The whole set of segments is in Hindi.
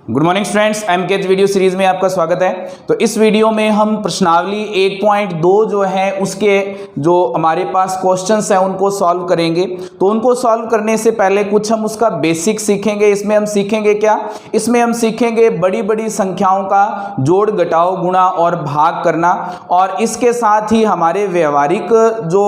Good morning students, MKH video series में आपका स्वागत है। तो इस वीडियो में हम प्रश्नावली 1.2 जो है उसके जो हमारे पास क्वेश्चंस हैं उनको सॉल्व करेंगे। तो उनको सॉल्व करने से पहले कुछ हम उसका बेसिक सीखेंगे। इसमें हम सीखेंगे क्या? इसमें हम सीखेंगे बड़ी बड़ी संख्याओं का जोड़, घटाव, गुणा और भाग करना, और इसके साथ ही हमारे व्यवहारिक जो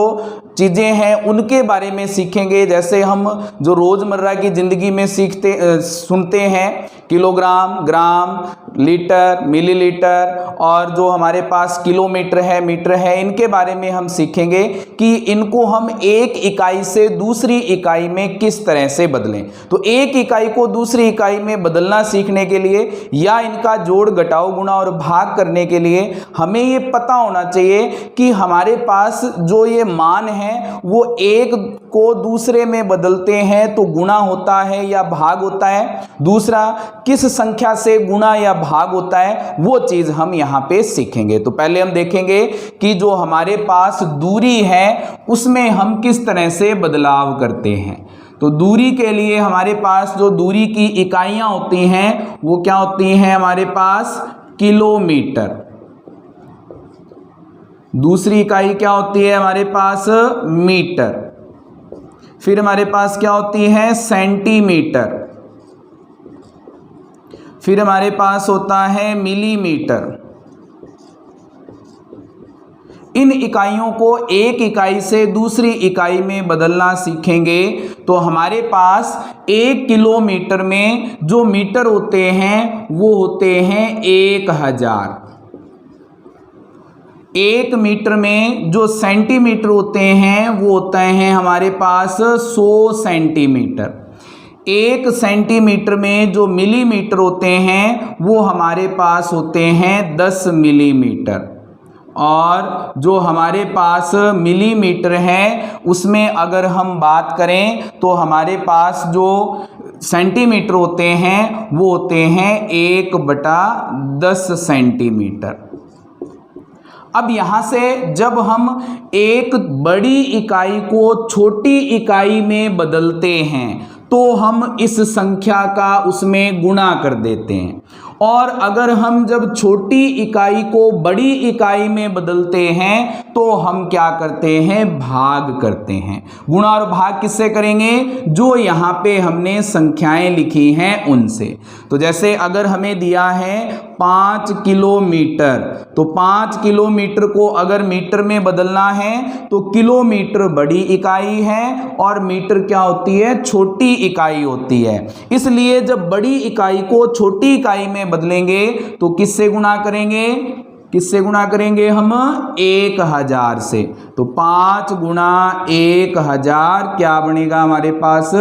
चीजें हैं उनके बारे में सीखेंगे। जैसे हम जो रोजमर्रा की जिंदगी में सुनते हैं किलोग्राम, ग्राम, लीटर, मिलीलीटर, और जो हमारे पास किलोमीटर है, मीटर है, इनके बारे में हम सीखेंगे कि इनको हम एक इकाई से दूसरी इकाई में किस तरह से बदलें। तो एक इकाई को दूसरी इकाई में बदलना सीखने के लिए या इनका जोड़, घटाव, गुणा और भाग करने के लिए हमें ये पता होना चाहिए कि हमारे पास जो ये मान है वो एक को दूसरे में बदलते हैं तो गुणा होता है या भाग होता है, दूसरा किस संख्या से गुणा या भाग होता है, वो चीज हम यहां पे सीखेंगे। तो पहले हम देखेंगे कि जो हमारे पास दूरी है उसमें हम किस तरह से बदलाव करते हैं। तो दूरी के लिए हमारे पास जो दूरी की इकाइयां होती हैं वो क्या होती हैं? हमारे पास किलोमीटर। दूसरी इकाई क्या होती है हमारे पास? मीटर। फिर हमारे पास क्या होती है? सेंटीमीटर। फिर हमारे पास होता है मिलीमीटर। इन इकाइयों को एक इकाई से दूसरी इकाई में बदलना सीखेंगे तो हमारे पास 1 किलोमीटर में जो मीटर होते हैं वो होते हैं 1000। 1 मीटर में जो सेंटीमीटर होते हैं वो होते हैं हमारे पास 100 सेंटीमीटर। 1 सेंटीमीटर में जो मिलीमीटर होते हैं वो हमारे पास होते हैं 10 मिलीमीटर। और जो हमारे पास मिलीमीटर है उसमें अगर हम बात करें तो हमारे पास जो सेंटीमीटर होते हैं वो होते हैं 1/10 सेंटीमीटर। अब यहां से जब हम एक बड़ी इकाई को छोटी इकाई में बदलते हैं तो हम इस संख्या का उसमें गुणा कर देते हैं, और अगर हम जब छोटी इकाई को बड़ी इकाई में बदलते हैं तो हम क्या करते हैं? भाग करते हैं। गुणा और भाग किससे करेंगे? जो यहाँ पे हमने संख्याएं लिखी हैं उनसे। तो जैसे अगर हमें दिया है 5 किलोमीटर, तो 5 किलोमीटर को अगर मीटर में बदलना है तो किलोमीटर बड़ी इकाई है और मीटर क्या होती है? छोटी इकाई होती है। इसलिए जब बड़ी इकाई को छोटी इकाई में बदलेंगे तो किससे गुणा करेंगे? किससे गुणा करेंगे हम? 1000 से। तो 5 गुणा 1000 क्या बनेगा हमारे पास?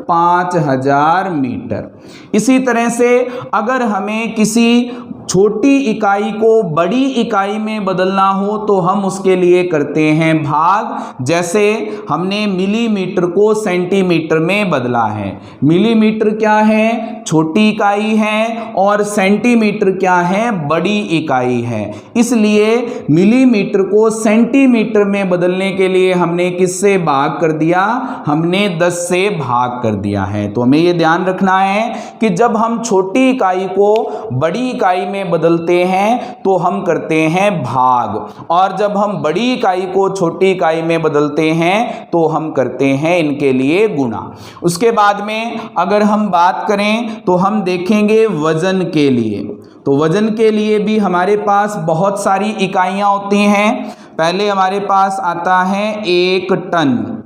5000 मीटर। इसी तरह से अगर हमें किसी छोटी इकाई को बड़ी इकाई में बदलना हो तो हम उसके लिए करते हैं भाग। जैसे हमने मिलीमीटर को सेंटीमीटर में बदला है। मिलीमीटर क्या है? छोटी इकाई है, और सेंटीमीटर क्या है? बड़ी इकाई है। इसलिए मिलीमीटर को सेंटीमीटर में बदलने के लिए हमने किससे भाग कर दिया? हमने 10 से भाग कर दिया है। तो हमें यह ध्यान रखना है कि जब हम छोटी इकाई को बड़ी इकाई में बदलते हैं तो हम करते हैं भाग, और जब हम बड़ी इकाई को छोटी इकाई में बदलते हैं तो हम करते हैं इनके लिए गुणा। उसके बाद में अगर हम बात करें तो हम देखेंगे वजन के लिए। तो वजन के लिए भी हमारे पास बहुत सारी इकाइयां होती हैं। पहले हमारे पास आता है 1 टन,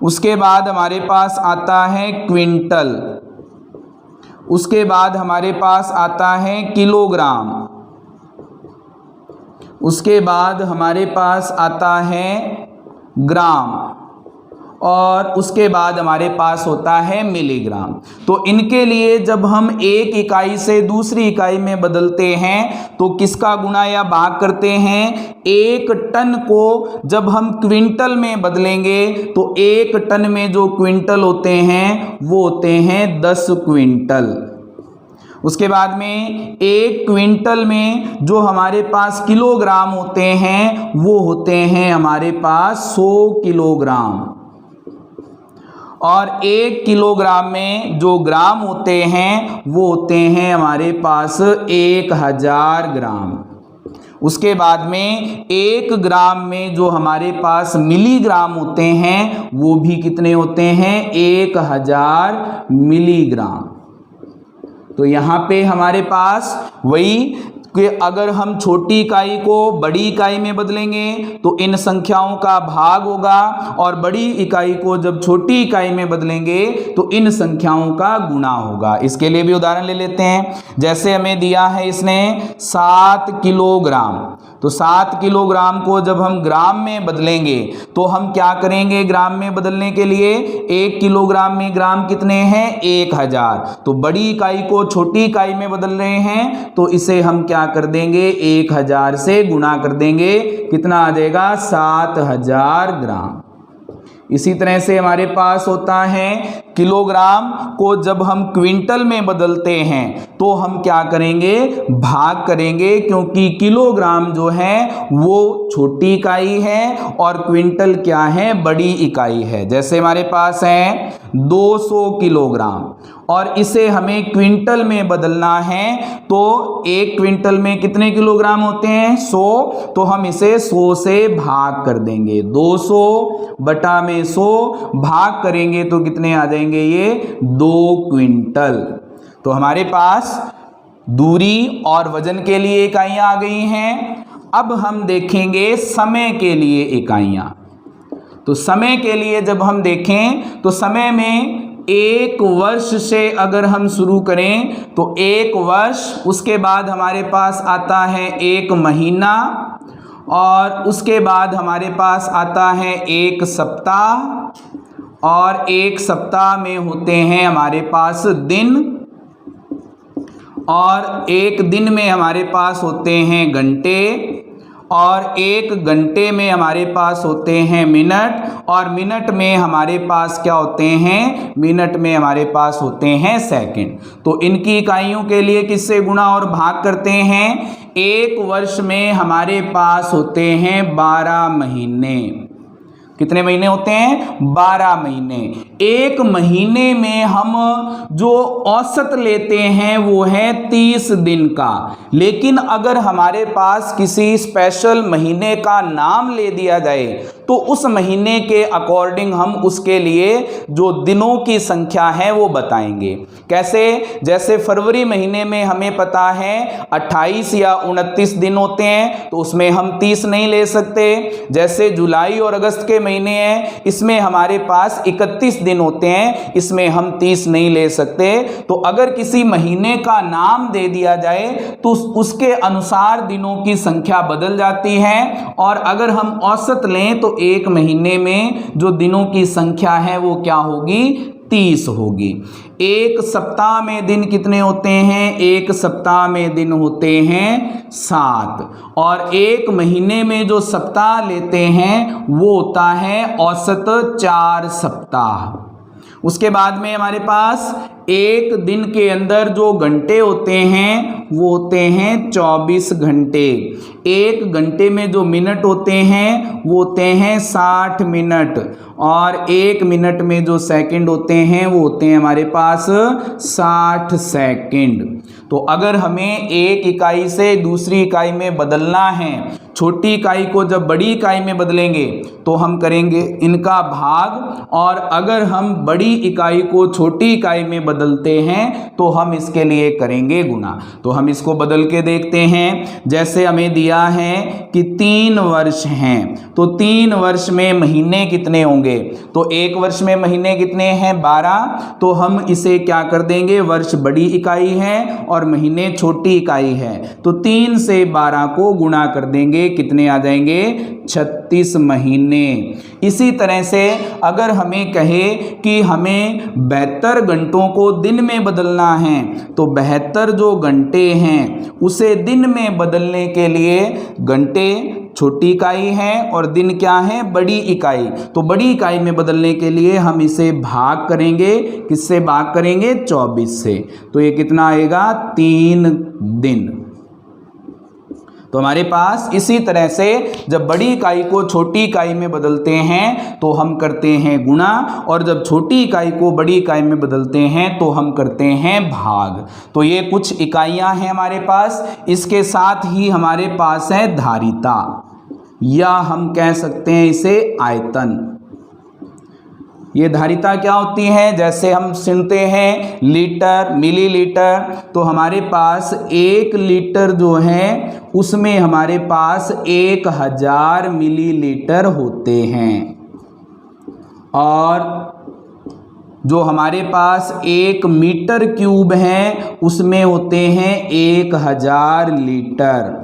उसके बाद हमारे पास आता है क्विंटल, उसके बाद हमारे पास आता है किलोग्राम, उसके बाद हमारे पास आता है ग्राम, और उसके बाद हमारे पास होता है मिलीग्राम। तो इनके लिए जब हम एक इकाई से दूसरी इकाई में बदलते हैं तो किसका गुणा या भाग करते हैं? 1 टन को जब हम क्विंटल में बदलेंगे तो 1 टन में जो क्विंटल होते हैं वो होते हैं 10 क्विंटल। उसके बाद में 1 क्विंटल में जो हमारे पास किलोग्राम होते हैं वो होते हैं हमारे पास 100 किलोग्राम। और 1 किलोग्राम में जो ग्राम होते हैं वो होते हैं हमारे पास 1000 ग्राम। उसके बाद में 1 ग्राम में जो हमारे पास मिलीग्राम होते हैं वो भी कितने होते हैं, 1000 मिलीग्राम। तो यहाँ पे हमारे पास वही कि अगर हम छोटी इकाई को बड़ी इकाई में बदलेंगे तो इन संख्याओं का भाग होगा, और बड़ी इकाई को जब छोटी इकाई में बदलेंगे तो इन संख्याओं का गुणा होगा। इसके लिए भी उदाहरण ले लेते हैं। जैसे हमें दिया है इसने 7 किलोग्राम, तो 7 किलोग्राम को जब हम ग्राम में बदलेंगे तो हम क्या करेंगे, ग्राम में बदलने के लिए 1 किलोग्राम में ग्राम कितने हैं, 1000। तो बड़ी इकाई को छोटी इकाई में बदल रहे हैं तो इसे हम क्या कर देंगे, 1000 से गुणा कर देंगे, कितना आ जाएगा, 7000 ग्राम। इसी तरह से हमारे पास होता है किलोग्राम को जब हम क्विंटल में बदलते हैं तो हम क्या करेंगे, भाग करेंगे, क्योंकि किलोग्राम जो है वो छोटी इकाई है और क्विंटल क्या है, बड़ी इकाई है। जैसे हमारे पास है 200 किलोग्राम और इसे हमें क्विंटल में बदलना है तो 1 क्विंटल में कितने किलोग्राम होते हैं, 100। तो हम इसे 100 से भाग कर देंगे, 200 बटा में 100 भाग करेंगे तो कितने आ जाएंगे, ये 2 क्विंटल। तो हमारे पास दूरी और वजन के लिए इकाइयां आ गई हैं। अब हम देखेंगे समय के लिए इकाइयां। तो समय के लिए जब हम देखें तो समय में 1 वर्ष से अगर हम शुरू करें तो 1 वर्ष, उसके बाद हमारे पास आता है 1 महीना, और उसके बाद हमारे पास आता है 1 सप्ताह, और 1 सप्ताह में होते हैं हमारे पास दिन, और 1 दिन में हमारे पास होते हैं घंटे, और 1 घंटे में हमारे पास होते हैं मिनट, और मिनट में हमारे पास क्या होते हैं, मिनट में हमारे पास होते हैं सेकंड। तो इनकी इकाइयों के लिए किससे गुणा और भाग करते हैं, 1 वर्ष में हमारे पास होते हैं 12 महीने। कितने महीने होते हैं, 12 महीने। 1 महीने में हम जो औसत लेते हैं वो है 30 दिन का, लेकिन अगर हमारे पास किसी स्पेशल महीने का नाम ले दिया जाए तो उस महीने के अकॉर्डिंग हम उसके लिए जो दिनों की संख्या है वो बताएंगे। कैसे, जैसे फरवरी महीने में हमें पता है 28 या 29 दिन होते हैं तो उसमें हम 30 नहीं ले सकते। जैसे जुलाई और अगस्त के महीने हैं, इसमें हमारे पास 31 दिन होते हैं, इसमें हम 30 नहीं ले सकते। तो अगर किसी महीने का नाम दे दिया जाए तो उसके अनुसार दिनों की संख्या बदल जाती है, और अगर हम औसत लें तो 1 महीने में जो दिनों की संख्या है वो क्या होगी, 30 होगी। 1 सप्ताह में दिन कितने होते हैं, 1 सप्ताह में दिन होते हैं 7, और 1 महीने में जो सप्ताह लेते हैं वो होता है औसत 4 सप्ताह। उसके बाद में हमारे पास 1 दिन के अंदर जो घंटे होते हैं वो होते हैं 24 घंटे। 1 घंटे में जो मिनट होते हैं वो होते हैं 60 मिनट, और 1 मिनट में जो सेकंड होते हैं वो होते हैं हमारे पास 60 सेकंड। तो अगर हमें एक इकाई से दूसरी इकाई में बदलना है, छोटी इकाई को जब बड़ी इकाई में बदलेंगे तो हम करेंगे इनका भाग, और अगर हम बड़ी इकाई को छोटी इकाई में बदलते हैं तो हम इसके लिए करेंगे गुना। तो हम इसको बदल के देखते हैं। जैसे हमें दिया है कि 3 वर्ष हैं, तो 3 वर्ष में महीने कितने होंगे, तो 1 वर्ष में महीने कितने हैं, 12। तो हम इसे क्या कर देंगे, वर्ष बड़ी इकाई है और महीने छोटी इकाई है, तो 3 से 12 को गुणा कर देंगे, कितने आ जाएंगे, 36 महीने। इसी तरह से अगर हमें कहे कि हमें 72 घंटों को दिन में बदलना है तो 72 जो घंटे हैं उसे दिन में बदलने के लिए घंटे छोटी इकाई है और दिन क्या है, बड़ी इकाई। तो बड़ी इकाई में बदलने के लिए हम इसे भाग करेंगे, किससे भाग करेंगे, 24 से। तो ये कितना आएगा, 3 दिन। तो हमारे पास इसी तरह से जब बड़ी इकाई को छोटी इकाई में बदलते हैं तो हम करते हैं गुणा, और जब छोटी इकाई को बड़ी इकाई में बदलते हैं तो हम करते हैं भाग। तो ये कुछ इकाइयां हैं हमारे पास। इसके साथ ही हमारे पास है धारिता, या हम कह सकते हैं इसे आयतन। ये धारिता क्या होती है? जैसे हम सुनते हैं लीटर, मिलीलीटर, तो हमारे पास 1 लीटर जो है उसमें हमारे पास 1000 मिलीलीटर होते हैं, और जो हमारे पास 1 मीटर क्यूब है उसमें होते हैं 1000 लीटर।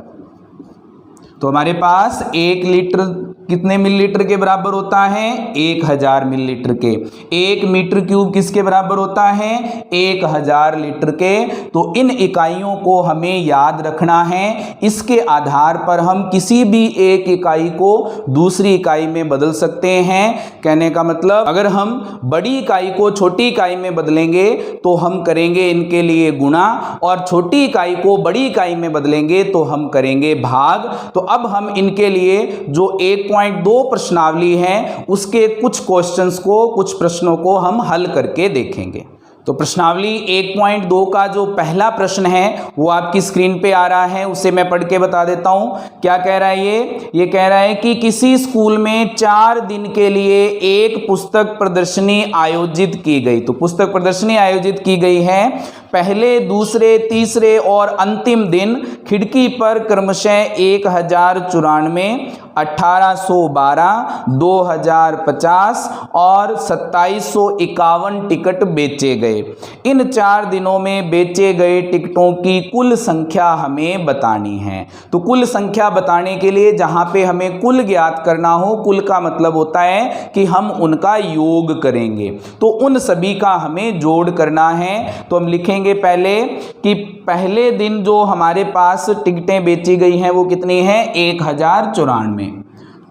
तो हमारे पास 1 लीटर कितने मिलीलीटर के बराबर होता है? 1000 मिलीलीटर के। 1 मीटर क्यूब किसके बराबर होता है? 1000 लीटर के। तो इन इकाइयों को हमें याद रखना है। इसके आधार पर हम किसी भी एक इकाई को दूसरी इकाई में बदल सकते हैं। कहने का मतलब, अगर हम बड़ी इकाई को छोटी इकाई में बदलेंगे तो हम करेंगे इनके लिए गुणा, और छोटी इकाई को बड़ी इकाई में बदलेंगे तो हम करेंगे भाग। तो अब हम इनके लिए जो 1.2 प्रश्नावली है उसके कुछ क्वेश्चंस को, कुछ प्रश्नों को हम हल करके देखेंगे। तो प्रश्नावली 1.2 का जो पहला प्रश्न है वो आपकी स्क्रीन पे आ रहा है, उसे मैं पढ़ के बता देता हूं। क्या कह रहा है ये कह रहा है कि किसी स्कूल में 4 दिन के लिए एक पुस्तक प्रदर्शनी आयोजित की गई। तो पुस्तक प्रदर्शनी आयोजित की गई है। पहले, दूसरे, तीसरे और अंतिम दिन खिड़की पर क्रमशः 1094, 1812, 2050 और 2751 टिकट बेचे गए। इन 4 दिनों में बेचे गए टिकटों की कुल संख्या हमें बतानी है। तो कुल संख्या बताने के लिए जहां पे हमें कुल ज्ञात करना हो, कुल का मतलब होता है कि हम उनका योग करेंगे, तो उन सभी का हमें जोड़ करना है। तो हम लिखेंगे पहले कि पहले दिन जो हमारे पास टिकटें बेची गई हैं वो कितनी हैं? 1094।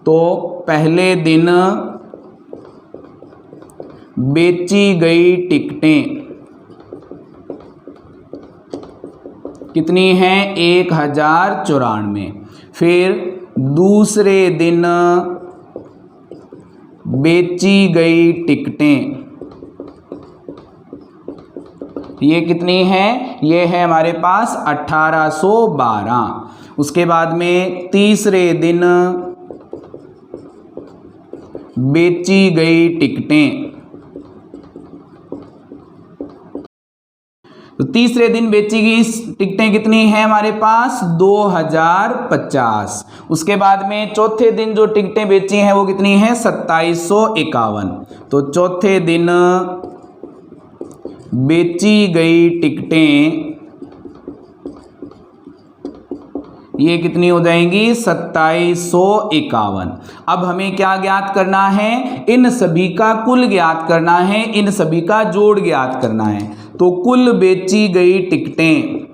तो पहले दिन बेची गई टिकटें कितनी हैं? 1094। फिर दूसरे दिन बेची गई टिकटें ये कितनी हैं? ये है हमारे पास 1812। उसके बाद में तीसरे दिन बेची गई टिकटें, तो तीसरे दिन बेची गई टिकटें कितनी हैं हमारे पास? 2050। उसके बाद में चौथे दिन जो टिकटें बेची हैं वो कितनी हैं? 2751। तो चौथे दिन बेची गई टिकटें ये कितनी हो जाएंगी? 2751। अब हमें क्या ज्ञात करना है? इन सभी का कुल ज्ञात करना है, इन सभी का जोड़ ज्ञात करना है। तो कुल बेची गई टिकटें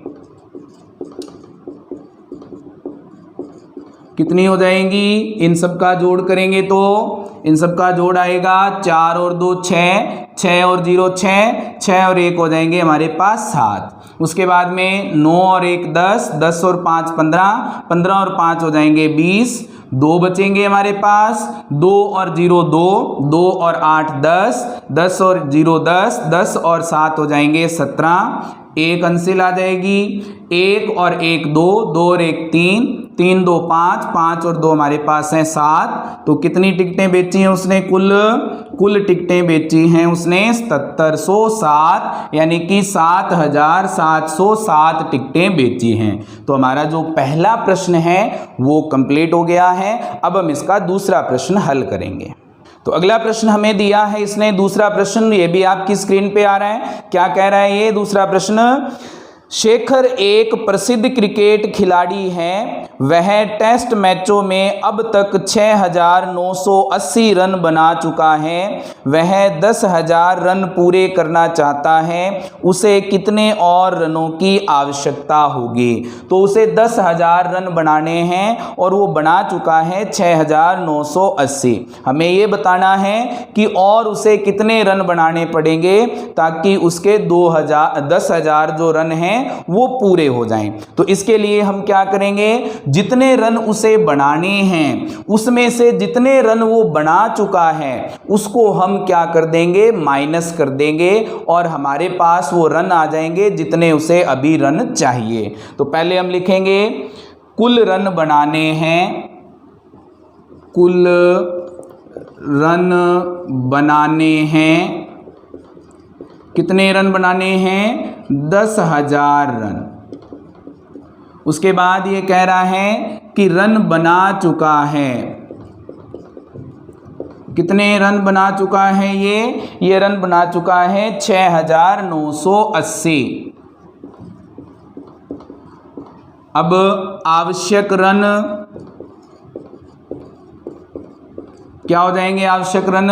कितनी हो जाएंगी? इन सब का जोड़ करेंगे तो इन सब का जोड़ आएगा 4 और 2 6, 6 और 0 6, 6 और 1 हो जाएंगे हमारे पास 7। उसके बाद में 9 और 1 10, 10 और 5 15, 15 और 5 हो जाएंगे 20, 2 बचेंगे हमारे पास, 2 और 0 2, 2 और 8 10, 10 और 0 10, 10 और 7 हो जाएंगे 17, 1 अंसिल आ जाएगी, 1 और 1 2, 2 और 1 3, 3 2 5, 5 और 2 हमारे पास हैं 7। तो कितनी टिकटें बेची हैं उसने? कुल टिकटें बेची हैं उसने 7707, यानी कि 7707 टिकटें बेची हैं। तो हमारा जो पहला प्रश्न है वो कंप्लीट हो गया है। अब हम इसका दूसरा प्रश्न हल करेंगे। तो अगला प्रश्न हमें दिया है इसने, दूसरा प्रश्न, ये भी आपकी स्क्रीन पे आ रहा है। क्या कह रहा है ये दूसरा प्रश्न? शेखर एक प्रसिद्ध क्रिकेट खिलाड़ी है। वह टेस्ट मैचों में अब तक 6980 रन बना चुका है। वह 10,000 रन पूरे करना चाहता है। उसे कितने और रनों की आवश्यकता होगी? तो उसे 10,000 रन बनाने हैं और वो बना चुका है 6980। हमें ये बताना है कि और उसे कितने रन बनाने पड़ेंगे ताकि उसके 10,000 जो रन हैं हैं वो पूरे हो जाएं। तो इसके लिए हम क्या करेंगे, जितने रन उसे बनाने हैं उसमें से जितने रन वो बना चुका है उसको हम क्या कर देंगे, माइनस कर देंगे और हमारे पास वो रन आ जाएंगे जितने उसे अभी रन चाहिए। तो पहले हम लिखेंगे कुल रन बनाने हैं, कुल रन बनाने हैं, कितने रन बनाने हैं, 10,000 रन। उसके बाद ये कह रहा है कि रन बना चुका है, कितने रन बना चुका है, ये रन बना चुका है 6,980। अब आवश्यक रन क्या हो जाएंगे, आवश्यक रन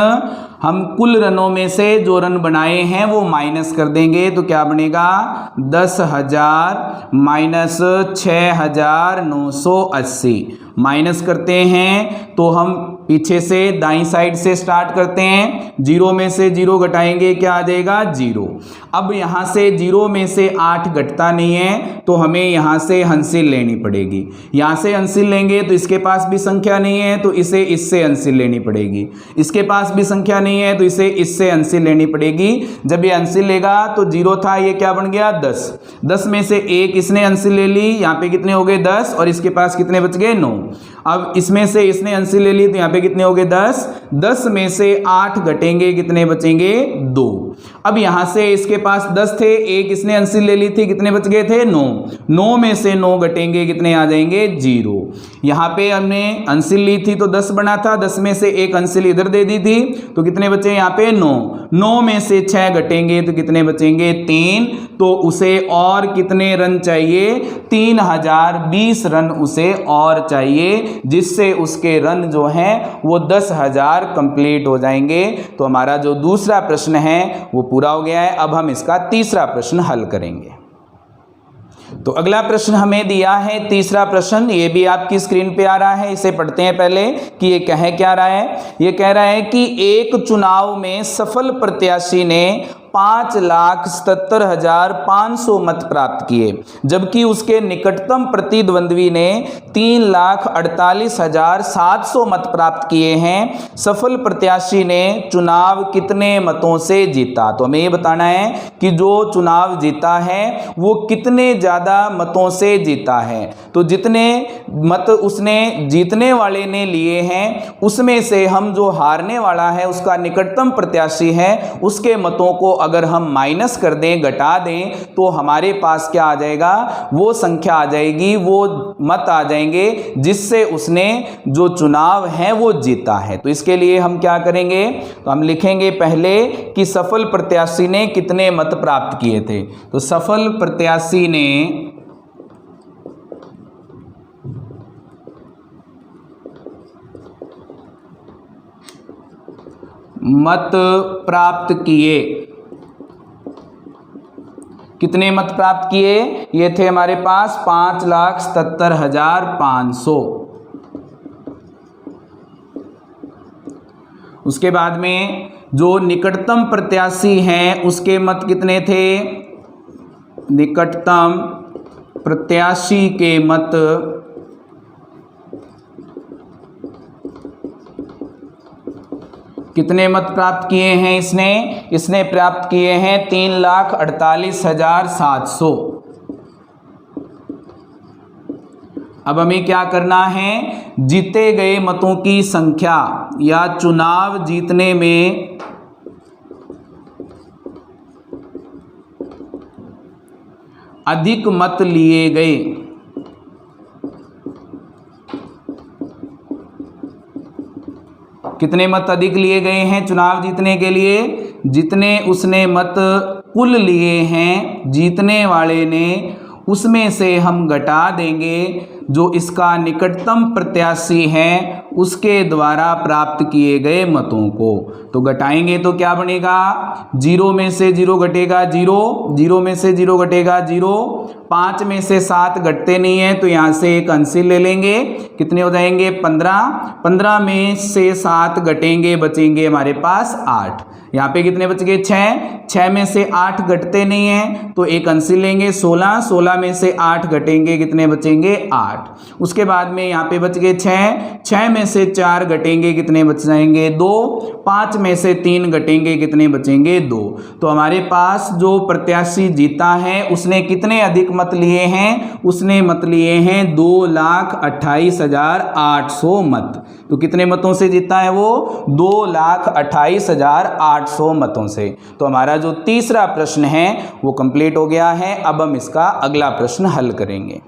हम कुल रनों में से जो रन बनाए हैं वो माइनस कर देंगे। तो क्या बनेगा, 10,000 माइनस 6,980 माइनस करते हैं तो हम पीछे से दाईं साइड से स्टार्ट करते हैं। 0 में से 0 घटाएंगे, क्या आ जाएगा, 0। अब यहाँ से 0 में से 8 घटता नहीं है तो हमें यहाँ से हंसिल लेनी पड़ेगी। यहाँ से हंसिल लेंगे तो इसके पास भी संख्या नहीं है तो इसे इससे हंसिल लेनी पड़ेगी। इसके पास भी संख्या नहीं है तो इसे इससे हंसिल लेनी पड़ेगी। जब ये हंसिल लेगा तो 0 था, ये क्या बन गया, 10। 10 में से 1 इसने हंसिल ले ली, यहाँ पे कितने हो गए, 10, और इसके पास कितने बच गए, 9। अब इसमें से इसने हंसिल ले ली तो यहाँ पे कितने हो गए, 10। 10 में से 8 घटेंगे, कितने बचेंगे, 2। अब यहाँ से इसके पास 10 थे, 1 इसने हंसिल ले ली थी, कितने बच गए थे, 9। 9 में से 9 घटेंगे, कितने आ जाएंगे, 0। यहाँ पे हमने हंसिल ली थी तो 10 बना था, 10 में से 1 हंसिल इधर दे दी थी तो कितने बचे यहाँ पे, 9। 9 में से 6 घटेंगे तो कितने बचेंगे, 3। तो उसे और कितने रन चाहिए, 3020 रन उसे और चाहिए, जिससे उसके रन जो हैं वो 10,000 कंप्लीट हो जाएंगे। तो हमारा जो दूसरा प्रश्न है वो पूरा हो गया है। अब हम इसका तीसरा प्रश्न हल करेंगे। तो अगला प्रश्न हमें दिया है, तीसरा प्रश्न, ये भी आपकी स्क्रीन पे आ रहा है, इसे पढ़ते हैं पहले कि ये कह क्या रहा है। ये कह रहा है कि एक चुनाव में सफल प्रत्याशी ने 5,77,500 मत प्राप्त किए, जबकि उसके निकटतम प्रतिद्वंद्वी ने 3,48,700 मत प्राप्त किए हैं। सफल प्रत्याशी ने चुनाव कितने मतों से जीता। तो हमें ये बताना है कि जो चुनाव जीता है वो कितने ज़्यादा मतों से जीता है। तो जितने मत उसने जीतने वाले ने लिए हैं उसमें से हम जो हारने वाला है उसका निकटतम प्रत्याशी है उसके मतों को अगर हम माइनस कर दें, घटा दें, तो हमारे पास क्या आ जाएगा, वो संख्या आ जाएगी, वो मत आ जाएंगे जिससे उसने जो चुनाव है वो जीता है। तो इसके लिए हम क्या करेंगे, तो हम लिखेंगे पहले कि सफल प्रत्याशी ने कितने मत प्राप्त किए थे। तो सफल प्रत्याशी ने मत प्राप्त किए, कितने मत प्राप्त किए, ये थे हमारे पास 5,77,500। उसके बाद में जो निकटतम प्रत्याशी हैं उसके मत कितने थे, निकटतम प्रत्याशी के मत कितने मत प्राप्त किए हैं, इसने प्राप्त किए हैं 3,48,700। अब हमें क्या करना है, जीते गए मतों की संख्या या चुनाव जीतने में अधिक मत लिए गए, कितने मत अधिक लिए गए हैं चुनाव जीतने के लिए, जितने उसने मत कुल लिए हैं जीतने वाले ने उसमें से हम घटा देंगे जो इसका निकटतम प्रत्याशी है उसके द्वारा प्राप्त किए गए मतों को। तो घटाएंगे तो क्या बनेगा, 0 में से 0 घटेगा 0, 0 में से 0 घटेगा 0, 5 में से 7 घटते नहीं है तो यहाँ से एक अंशी ले लेंगे, कितने हो जाएंगे 15, 15 में से 7 घटेंगे, बचेंगे हमारे पास 8। यहाँ पे कितने बच गए 6, 6 में से 8 घटते नहीं हैं तो एक अंसिल लेंगे 16, 16 में से 8 घटेंगे कितने बचेंगे 8। उसके बाद में यहाँ पे बच गए 6, 6 में से 4 घटेंगे कितने बच जाएंगे 2, 5 में से 3 घटेंगे कितने बचेंगे 2। तो हमारे पास जो प्रत्याशी जीता है उसने कितने अधिक मत लिए हैं, उसने मत लिए हैं 2,28,800 मत। तो कितने मतों से जीता है वो 2,28,800 मतों से। तो हमारा जो तीसरा प्रश्न है वो कंप्लीट हो गया है। अब हम इसका अगला प्रश्न हल करेंगे।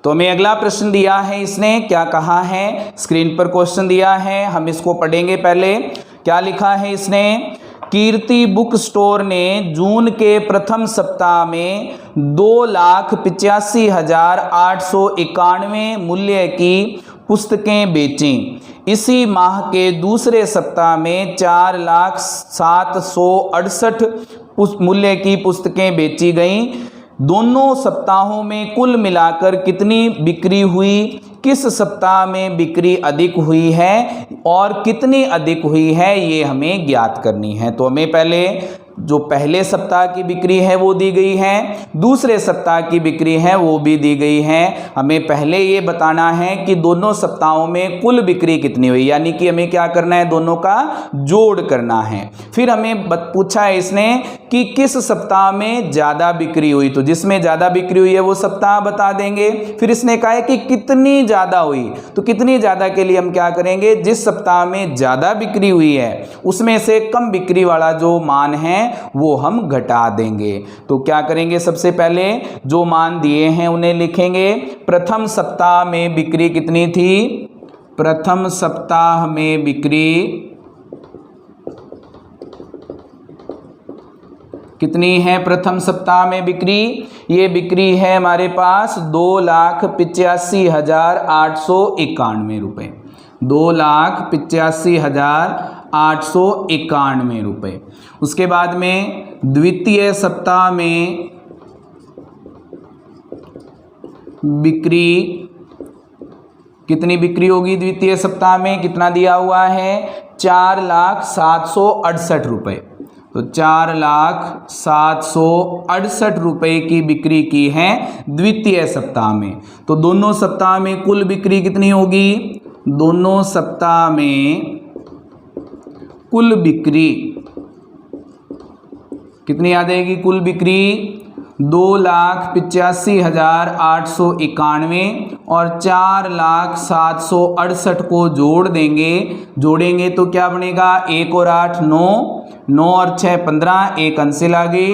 तो हमें अगला प्रश्न दिया है, इसने क्या कहा है, स्क्रीन पर क्वेश्चन दिया है, हम इसको पढ़ेंगे। पहले क्या लिखा है इसने, कीर्ति बुक स्टोर ने जून के प्रथम सप्ताह में 2,85,891 मूल्य की पुस्तकें बेचीं। इसी माह के दूसरे सप्ताह में 4,07,68 मूल्य की पुस्तकें बेची गईं। दोनों सप्ताहों में कुल मिलाकर कितनी बिक्री हुई, किस सप्ताह में बिक्री अधिक हुई है और कितनी अधिक हुई है, ये हमें ज्ञात करनी है। तो हमें पहले जो पहले सप्ताह की बिक्री है वो दी गई है, दूसरे सप्ताह की बिक्री है वो भी दी गई है। हमें पहले ये बताना है कि दोनों सप्ताहों में कुल बिक्री कितनी हुई, यानी कि हमें क्या करना है, दोनों का जोड़ करना है। फिर हमें पूछा है इसने कि किस सप्ताह में ज़्यादा बिक्री हुई, तो जिसमें ज़्यादा बिक्री हुई है वो सप्ताह बता देंगे। फिर इसने कहा है कि कितनी ज़्यादा हुई, तो कितनी ज़्यादा के लिए हम क्या करेंगे, जिस सप्ताह में ज़्यादा बिक्री हुई है उसमें से कम बिक्री वाला जो मान है वो हम घटा देंगे। तो क्या करेंगे, सबसे पहले जो मान दिए हैं उन्हें लिखेंगे। प्रथम सप्ताह में बिक्री कितनी थी, प्रथम सप्ताह में बिक्री कितनी है, प्रथम सप्ताह में बिक्री, ये बिक्री है हमारे पास 2,85,891 रुपये, 2,85,891 रुपये। उसके बाद में द्वितीय सप्ताह में बिक्री कितनी बिक्री होगी, द्वितीय सप्ताह में कितना दिया हुआ है 4,07,68 रुपये। तो 4,07,68 रुपये की बिक्री की है द्वितीय सप्ताह में। तो दोनों सप्ताह में कुल बिक्री कितनी होगी, दोनों सप्ताह में कुल बिक्री कितनी आ जाएगी, कुल बिक्री 2,85,891 और 4,07,68 को जोड़ देंगे, जोड़ेंगे तो क्या बनेगा, 1 और 8 9, 9 और 6 15, एक अंसिल आ गई,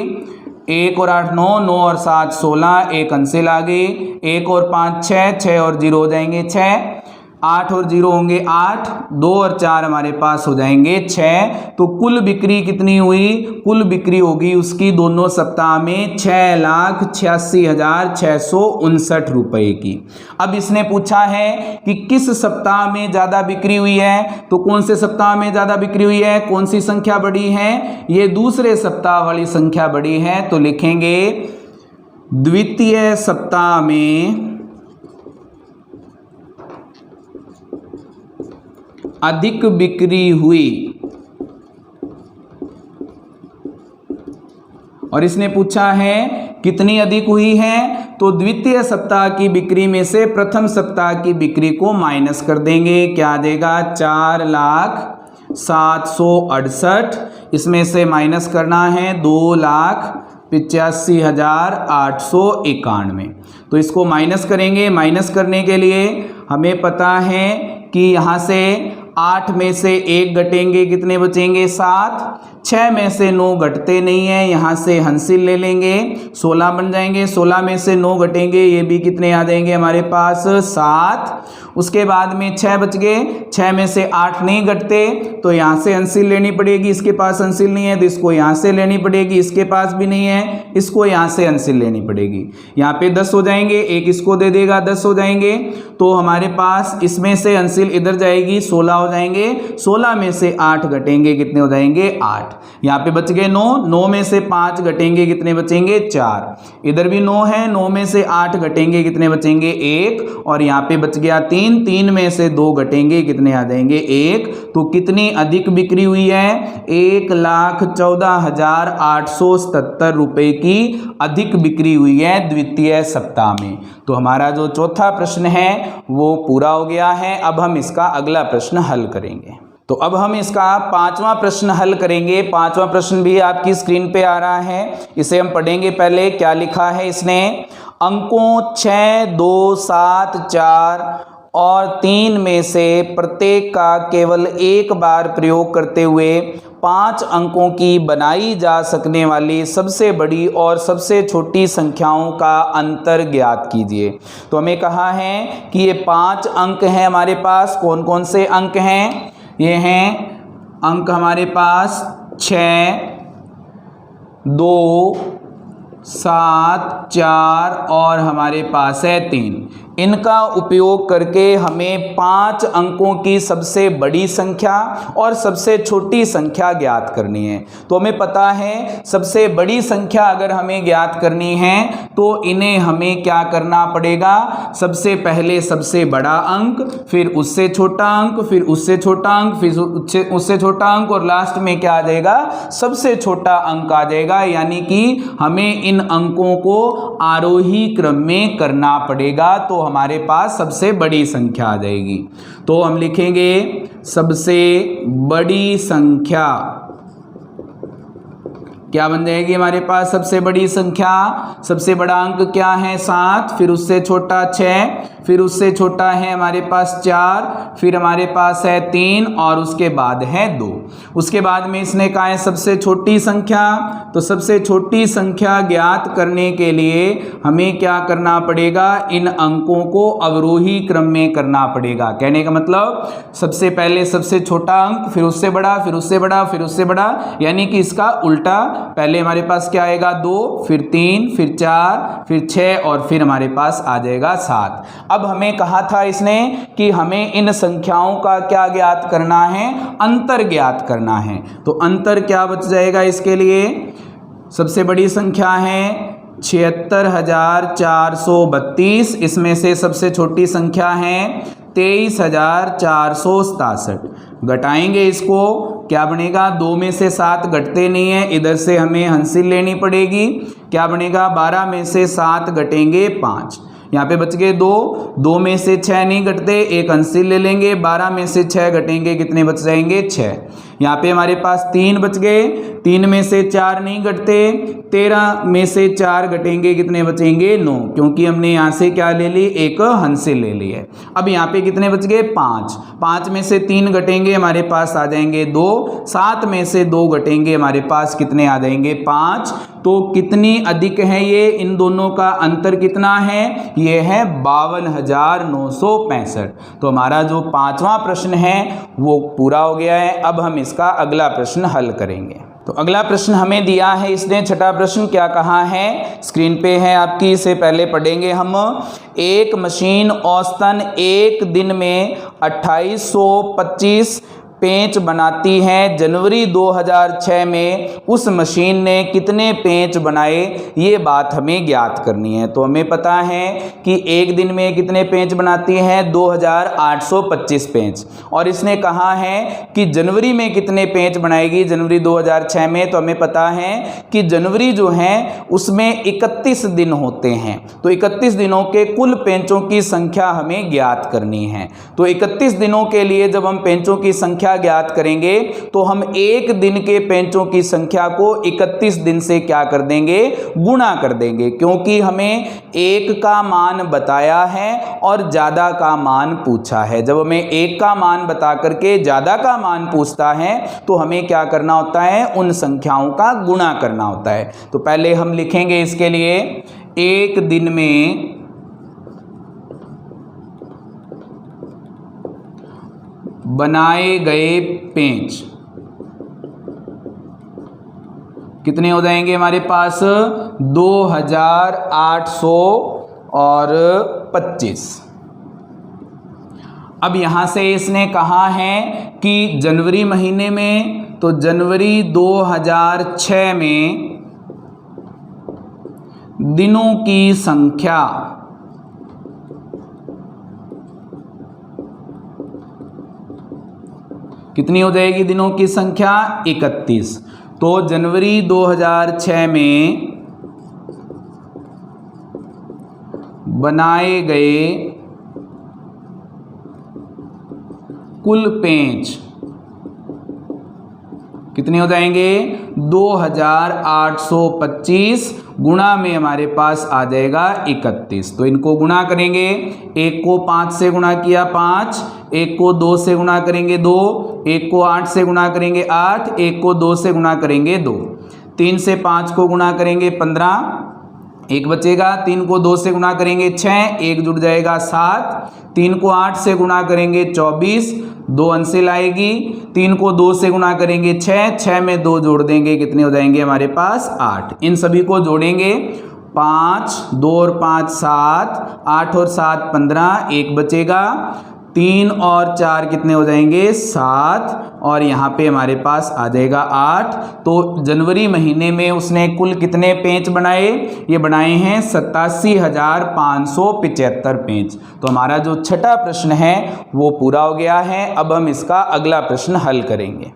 1 और 8 9, 9 और 7 16, एक अंसिल आ गई, 1 और 5 6, 6 और 0 हो जाएंगे 6, 8 और 0 होंगे 8, 2 और 4 हमारे पास हो जाएंगे 6। तो कुल बिक्री कितनी हुई, कुल बिक्री होगी उसकी दोनों सप्ताह में 6,86,659 रुपए की। अब इसने पूछा है कि किस सप्ताह में ज़्यादा बिक्री हुई है, तो कौन से सप्ताह में ज़्यादा बिक्री हुई है, कौन सी संख्या बड़ी है, ये दूसरे सप्ताह वाली संख्या बड़ी है। तो लिखेंगे द्वितीय सप्ताह में अधिक बिक्री हुई। और इसने पूछा है कितनी अधिक हुई है, तो द्वितीय सप्ताह की बिक्री में से प्रथम सप्ताह की बिक्री को माइनस कर देंगे, क्या आ जाएगा 4,07,68, इसमें से माइनस करना है 2,85,891। तो इसको माइनस करेंगे, माइनस करने के लिए हमें पता है कि यहाँ से 8 में से 1 घटेंगे, कितने बचेंगे 7, 6 में से 9 घटते नहीं है, यहाँ से हंसिल ले लेंगे 16 बन जाएंगे, 16 में से 9 घटेंगे, ये भी कितने आ जाएंगे हमारे पास 7। उसके बाद में 6 बच गए, 6 में से 8 नहीं घटते तो यहाँ से हंसिल लेनी पड़ेगी, इसके पास हंसिल नहीं है तो इसको यहाँ से लेनी पड़ेगी, इसके पास भी नहीं है इसको यहाँ से हंसिल लेनी पड़ेगी। यहाँ पे 10 हो जाएंगे, एक इसको दे देगा 10 हो जाएंगे। तो हमारे पास इसमें से हंसिल इधर जाएगी 16 हो हो जाएंगे, 16 में से 8 घटेंगे कितने हो जाएंगे 8। यहाँ पे बच गए 9, 9 में से 5 घटेंगे कितने बचेंगे 4। इधर भी 9 है, 9 में से 8 घटेंगे कितने बचेंगे 1। और यहाँ पे बच गया 3, 3 में से 2 घटेंगे कितने आ जाएंगे 1। तो कितनी अधिक बिक्री हुई है, 1,14,877 रुपए की अधिक बिक्री हुई है द्वितीय सप्ताह में। तो हमारा जो चौथा प्रश्न है वो पूरा हो गया है। अब हम इसका अगला प्रश्न हल करेंगे। तो अब हम इसका 5वां प्रश्न हल करेंगे। 5वां प्रश्न भी आपकी स्क्रीन पे आ रहा है, इसे हम पढ़ेंगे। पहले क्या लिखा है इसने, अंकों 6, 2, 7, 4 और 3 में से प्रत्येक का केवल एक बार प्रयोग करते हुए 5 अंकों की बनाई जा सकने वाली सबसे बड़ी और सबसे छोटी संख्याओं का अंतर ज्ञात कीजिए। तो हमें कहा है कि ये 5 अंक हैं हमारे पास। कौन कौन से अंक हैं, ये हैं अंक हमारे पास 6, 2, 7, 4 और हमारे पास है 3। इनका उपयोग करके हमें 5 अंकों की सबसे बड़ी संख्या और सबसे छोटी संख्या ज्ञात करनी है। तो हमें पता है सबसे बड़ी संख्या अगर हमें ज्ञात करनी है तो इन्हें हमें क्या करना पड़ेगा, सबसे पहले सबसे बड़ा अंक, फिर उससे छोटा अंक, फिर उससे छोटा अंक, फिर उससे छोटा अंक और लास्ट में क्या आ जाएगा, सबसे छोटा अंक आ जाएगा। यानी कि हमें इन अंकों को आरोही क्रम में करना पड़ेगा तो हमारे पास सबसे बड़ी संख्या आ जाएगी। तो हम लिखेंगे सबसे बड़ी संख्या क्या बन जाएगी हमारे पास, सबसे बड़ी संख्या, सबसे बड़ा अंक क्या है 7, फिर उससे छोटा 6, फिर उससे छोटा है हमारे पास 4, फिर हमारे पास है 3 और उसके बाद है 2। उसके बाद में इसने कहा है सबसे छोटी संख्या। तो सबसे छोटी संख्या ज्ञात करने के लिए हमें क्या करना पड़ेगा, इन अंकों को अवरोही क्रम में करना पड़ेगा। कहने का मतलब सबसे पहले सबसे छोटा अंक, फिर उससे बड़ा, फिर उससे बड़ा, फिर उससे बड़ा, यानी कि इसका उल्टा। पहले हमारे पास क्या आएगा 2, फिर 3, फिर 4, फिर 6 और फिर हमारे पास आ जाएगा 7। अब हमें कहा था इसने कि हमें इन संख्याओं का क्या ज्ञात करना है, अंतर ज्ञात करना है। तो अंतर क्या बच जाएगा इसके लिए, सबसे बड़ी संख्या है 76,432, इसमें से सबसे छोटी संख्या है 23,467। घटाएंगे इसको, क्या बनेगा, 2 में से 7 घटते नहीं है, इधर से हमें हंसिल लेनी पड़ेगी। क्या बनेगा, 12 में से 7 घटेंगे 5, यहाँ पे बच गए 2, 2 में से 6 नहीं घटते, एक हंसिल ले लेंगे, 12 में से 6 घटेंगे कितने बच जाएंगे 6। यहाँ पे हमारे पास 3 बच गए, 3 में से 4 नहीं घटते, 13 में से 4 घटेंगे कितने बचेंगे 9, क्योंकि हमने यहाँ से क्या ले ली, एक हंसिल ले ली है। अब यहाँ पे कितने बच गए 5, 5 में से 3 घटेंगे हमारे पास आ जाएंगे 2, 7 में से 2 घटेंगे हमारे पास कितने आ जाएंगे 5। तो कितनी अधिक है ये, इन दोनों का अंतर कितना है, ये है 52,965। तो हमारा जो 5वां प्रश्न है वो पूरा हो गया है। अब हम इसका अगला प्रश्न हल करेंगे। तो अगला प्रश्न हमें दिया है इसने, छठा प्रश्न क्या कहा है, स्क्रीन पे है आपकी, इसे पहले पढ़ेंगे हम। एक मशीन औसतन एक दिन में 2825 पेंच बनाती है। जनवरी 2006 में उस मशीन ने कितने पेंच बनाए, ये बात हमें ज्ञात करनी है। तो हमें पता है कि एक दिन में कितने पेंच बनाती है, 2825 पेंच। और इसने कहा है कि जनवरी में कितने पेंच बनाएगी, जनवरी 2006 में। तो हमें पता है कि जनवरी जो है उसमें 31 दिन होते हैं। तो 31 दिनों के कुल पेंचों की संख्या हमें ज्ञात करनी है। तो 31 दिनों के लिए जब हम पेंचों की संख्या ज्ञात करेंगे तो हम एक दिन के पेंचों की संख्या को 31 दिन से क्या कर देंगे, गुणा कर देंगे, क्योंकि हमें एक का मान बताया है और ज्यादा का मान पूछा है। जब हमें एक का मान बता करके ज्यादा का मान पूछता है तो हमें क्या करना होता है, उन संख्याओं का गुणा करना होता है। तो पहले हम लिखेंगे इसके लिए, एक दिन में बनाए गए पेंच कितने हो जाएंगे हमारे पास, 2825। अब यहाँ से इसने कहा है कि जनवरी महीने में, तो जनवरी 2006 में दिनों की संख्या कितनी हो जाएगी? दिनों की संख्या 31। तो जनवरी 2006 में बनाए गए कुल पेंच कितने हो जाएंगे? 2825 गुणा में हमारे पास आ जाएगा 31। तो इनको गुणा करेंगे, एक को 5 से गुणा किया 5, एक को 2 से गुणा करेंगे 2, एक को 8 से गुणा करेंगे 8, एक को 2 से गुणा करेंगे 2, 3 से 5 को गुणा करेंगे 15, एक बचेगा, 3 को 2 से गुणा करेंगे 6, एक जुड़ जाएगा 7, 3 को 8 से गुणा करेंगे 24, 2 अंशिल आएगी, 3 को 2 से गुणा करेंगे 6, 6 में 2 जोड़ देंगे, कितने हो जाएंगे हमारे पास? 8। इन सभी को जोड़ेंगे, 5, 2 और 5 7, 8 और 7 15, एक बचेगा, 3 और 4 कितने हो जाएंगे? 7, और यहाँ पे हमारे पास आ जाएगा 8। तो जनवरी महीने में उसने कुल कितने पेंच बनाए? ये बनाए हैं 87,575 पेंच। तो हमारा जो छठा प्रश्न है वो पूरा हो गया है। अब हम इसका अगला प्रश्न हल करेंगे।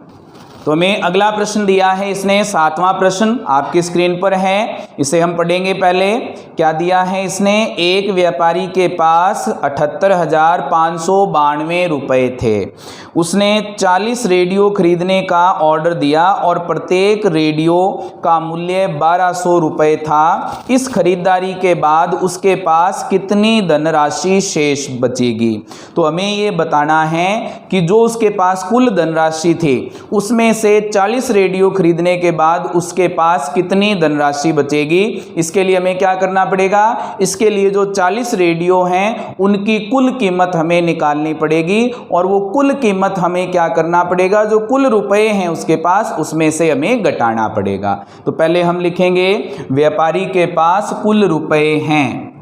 तो हमें अगला प्रश्न दिया है इसने, 7वां प्रश्न आपकी स्क्रीन पर है, इसे हम पढ़ेंगे। पहले क्या दिया है इसने? एक व्यापारी के पास 78,592 रुपए थे। उसने 40 रेडियो खरीदने का ऑर्डर दिया और प्रत्येक रेडियो का मूल्य 1200 रुपये था। इस खरीदारी के बाद उसके पास कितनी धनराशि शेष बचेगी? तो हमें ये बताना है कि जो उसके पास कुल धनराशि थी उसमें से 40 रेडियो खरीदने के बाद उसके पास कितनी धनराशि बचेगी। इसके लिए हमें क्या करना पड़ेगा? इसके लिए जो 40 रेडियो हैं उनकी कुल कीमत हमें निकालनी पड़ेगी, और वो कुल कीमत हमें क्या करना पड़ेगा? जो कुल रुपए हैं उसके पास उसमें से हमें घटाना पड़ेगा। तो पहले हम लिखेंगे व्यापारी के पास कुल रुपए हैं,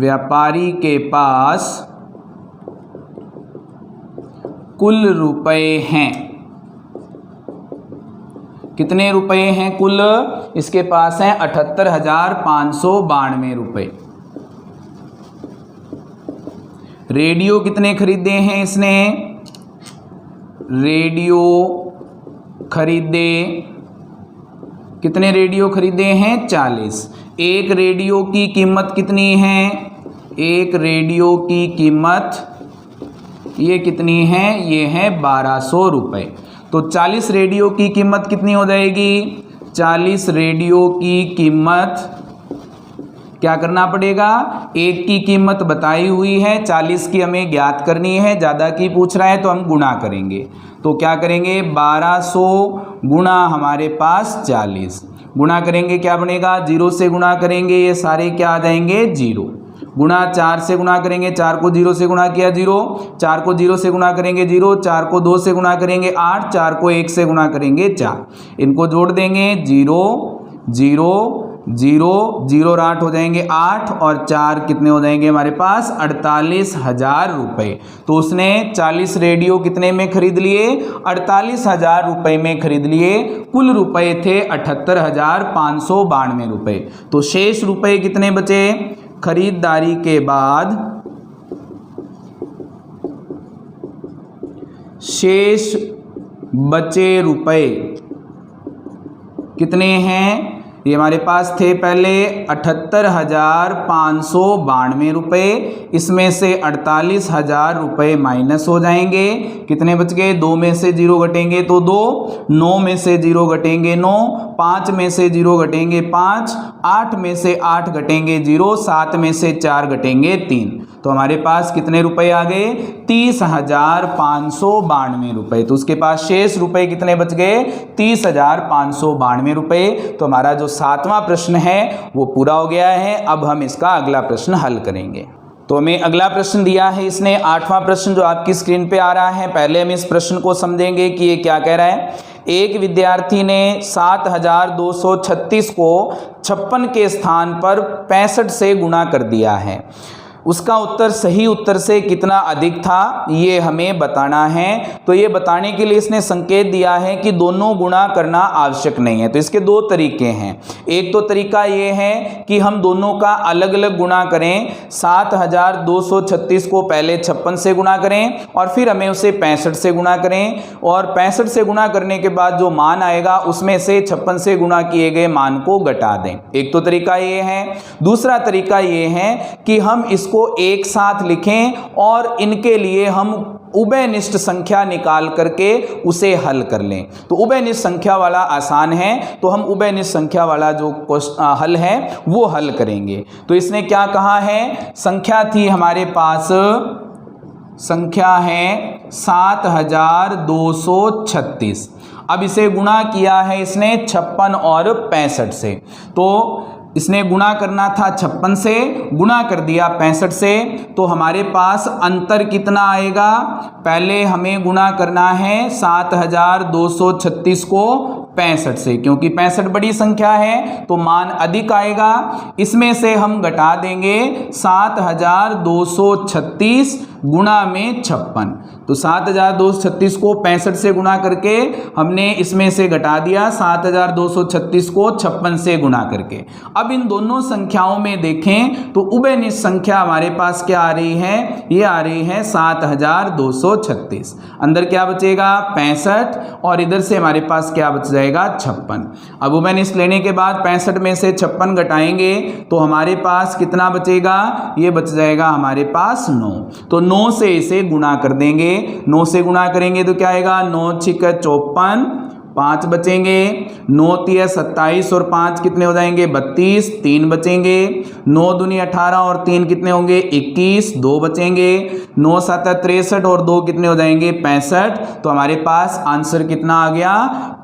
व्यापारी के पास कुल रुपए हैं। कितने रुपए हैं कुल? इसके पास हैं 78,592 रुपए। रेडियो कितने खरीदे हैं इसने? रेडियो खरीदे, कितने रेडियो खरीदे हैं? 40। एक रेडियो की कीमत कितनी है? एक रेडियो की कीमत ये कितनी है? ये है 1200 रुपये। तो 40 रेडियो की कीमत कितनी हो जाएगी? 40 रेडियो की कीमत क्या करना पड़ेगा? एक की कीमत बताई हुई है, 40 की हमें ज्ञात करनी है, ज़्यादा की पूछ रहा है तो हम गुणा करेंगे। तो क्या करेंगे? 1200 गुणा हमारे पास 40, गुणा करेंगे क्या बनेगा? 0 से गुणा करेंगे, ये सारे क्या आ जाएंगे? 0। गुणा 4 से गुणा करेंगे, 4 को 0 से गुणा किया 0, 4 को 0 से गुणा करेंगे 0, 4 को 2 से गुणा करेंगे 8, 4 को 1 से गुणा करेंगे 4। इनको जोड़ देंगे, 0 0 0 0 और 8 हो जाएंगे 8, और 4 कितने हो जाएंगे हमारे पास? 48,000 रुपये। तो उसने 40 रेडियो कितने में खरीद लिए? 48,000 रुपये में खरीद लिए। कुल रुपए थे 78,592 रुपये। तो शेष रुपए कितने बचे? खरीदारी के बाद शेष बचे रुपए कितने हैं? ये हमारे पास थे पहले 78,592 रुपये, इसमें से 48,000 रुपये माइनस हो जाएंगे। कितने बच गए? 2 में से 0 घटेंगे तो 2, 9 में से 0 घटेंगे 9, 5 में से 0 घटेंगे 5, 8 में से 8 घटेंगे 0, 7 में से 4 घटेंगे 3। तो हमारे पास कितने रुपए आ गए? 30,592 रुपये। तो उसके पास शेष रुपए कितने बच गए? 30,592 रुपये। तो हमारा जो 7वां प्रश्न है वो पूरा हो गया है। अब हम इसका अगला प्रश्न हल करेंगे। तो हमें अगला प्रश्न दिया है इसने, 8वां प्रश्न जो आपकी स्क्रीन पे आ रहा है। पहले हम इस प्रश्न को समझेंगे कि ये क्या कह रहा है। एक विद्यार्थी ने 7,236 को 56 के स्थान पर 65 से गुणा कर दिया है। उसका उत्तर सही उत्तर से कितना अधिक था ये हमें बताना है। तो ये बताने के लिए इसने संकेत दिया है कि दोनों गुणा करना आवश्यक नहीं है। तो इसके दो तरीके हैं। एक तो तरीका ये है कि हम दोनों का अलग अलग गुणा करें। 7236 को पहले 56 से गुणा करें और फिर हमें उसे 65 से गुणा करें, और 65 से गुणा करने के बाद जो मान आएगा उसमें से 56 से गुणा किए गए मान को घटा दें। एक तो तरीका ये है। दूसरा तरीका ये है कि हम इसको एक साथ लिखें और इनके लिए हम उभयनिष्ठ संख्या निकाल करके उसे हल कर लें। तो उभयनिष्ठ संख्या वाला आसान है, तो हम उभयनिष्ठ संख्या वाला जो हल है वो हल करेंगे। तो इसने क्या कहा है, संख्या थी हमारे पास, संख्या है 7236। अब इसे गुणा किया है इसने 56 और 65 से। तो इसने गुणा करना था 56 से, गुणा कर दिया 65 से, तो हमारे पास अंतर कितना आएगा। पहले हमें गुणा करना है 7236 को 65 से, क्योंकि 65 बड़ी संख्या है तो मान अधिक आएगा। इसमें से हम घटा देंगे 7236 गुणा में 56। तो 7236 को 65 से गुणा करके हमने इसमें से घटा दिया 7236 को 56 से गुणा करके। अब इन दोनों संख्याओं में देखें तो उभयनिष्ठ संख्या हमारे पास क्या आ रही है, ये आ रही है 7236। अंदर क्या बचेगा 65 और इधर से हमारे पास क्या बच जाएगा 56। अब उभयनिष्ठ लेने के बाद 65 में से 56 घटाएंगे तो हमारे पास कितना बचेगा, ये बच जाएगा हमारे पास 9। तो 9 से इसे गुणा कर देंगे। 9 से गुणा करेंगे तो क्या आएगा, 9 छिक 54, 5 बचेंगे, 9 तिया 27 और 5 कितने हो जाएंगे 32, 3 बचेंगे, 9 दूनी 18 और 3 कितने होंगे 21, 2 बचेंगे, 9 7 63 और 2 कितने हो जाएंगे 65। तो हमारे पास आंसर कितना आ गया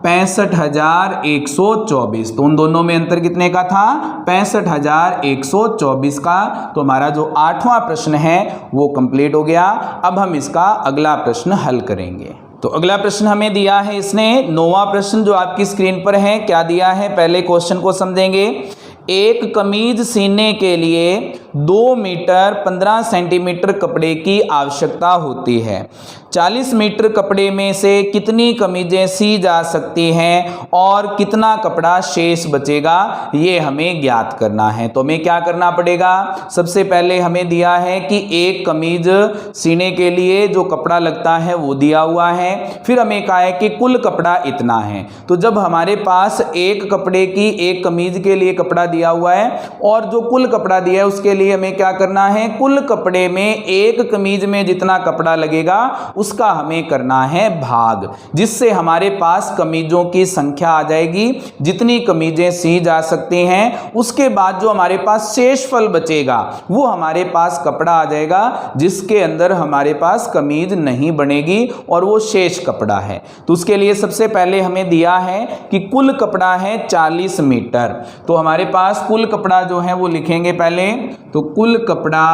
65,124। तो उन दोनों में अंतर कितने का था 65,124 का। तो हमारा जो 8वां प्रश्न है वो कंप्लीट हो गया। अब हम इसका अगला प्रश्न हल करेंगे। तो अगला प्रश्न हमें दिया है इसने 9वां प्रश्न जो आपकी स्क्रीन पर है। क्या दिया है पहले क्वेश्चन को समझेंगे। एक कमीज सीने के लिए 2 मीटर 15 सेंटीमीटर कपड़े की आवश्यकता होती है। 40 मीटर कपड़े में से कितनी कमीजें सी जा सकती हैं और कितना कपड़ा शेष बचेगा, ये हमें ज्ञात करना है। तो हमें क्या करना पड़ेगा, सबसे पहले हमें दिया है कि एक कमीज सीने के लिए जो कपड़ा लगता है वो दिया हुआ है। फिर हमें कहा है कि कुल कपड़ा इतना है। तो जब हमारे पास एक कपड़े की एक कमीज के लिए कपड़ा दिया हुआ है और जो कुल कपड़ा दिया है उसके लिए हमें क्या करना है, कुल कपड़े में एक कमीज में जितना कपड़ा लगेगा उसका हमें करना है भाग, जिससे हमारे पास कमीजों की संख्या आ जाएगी जितनी कमीजें सी जा सकती हैं। उसके बाद जो हमारे पास शेषफल बचेगा वो हमारे पास कपड़ा आ जाएगा जिसके अंदर हमारे पास कमीज नहीं बनेगी और वो शेष कपड़ा है। तो उसके लिए सबसे पहले हमें दिया है कि कुल कपड़ा है 40 मीटर। तो हमारे पास कुल कपड़ा जो है वो लिखेंगे पहले। तो कुल कपड़ा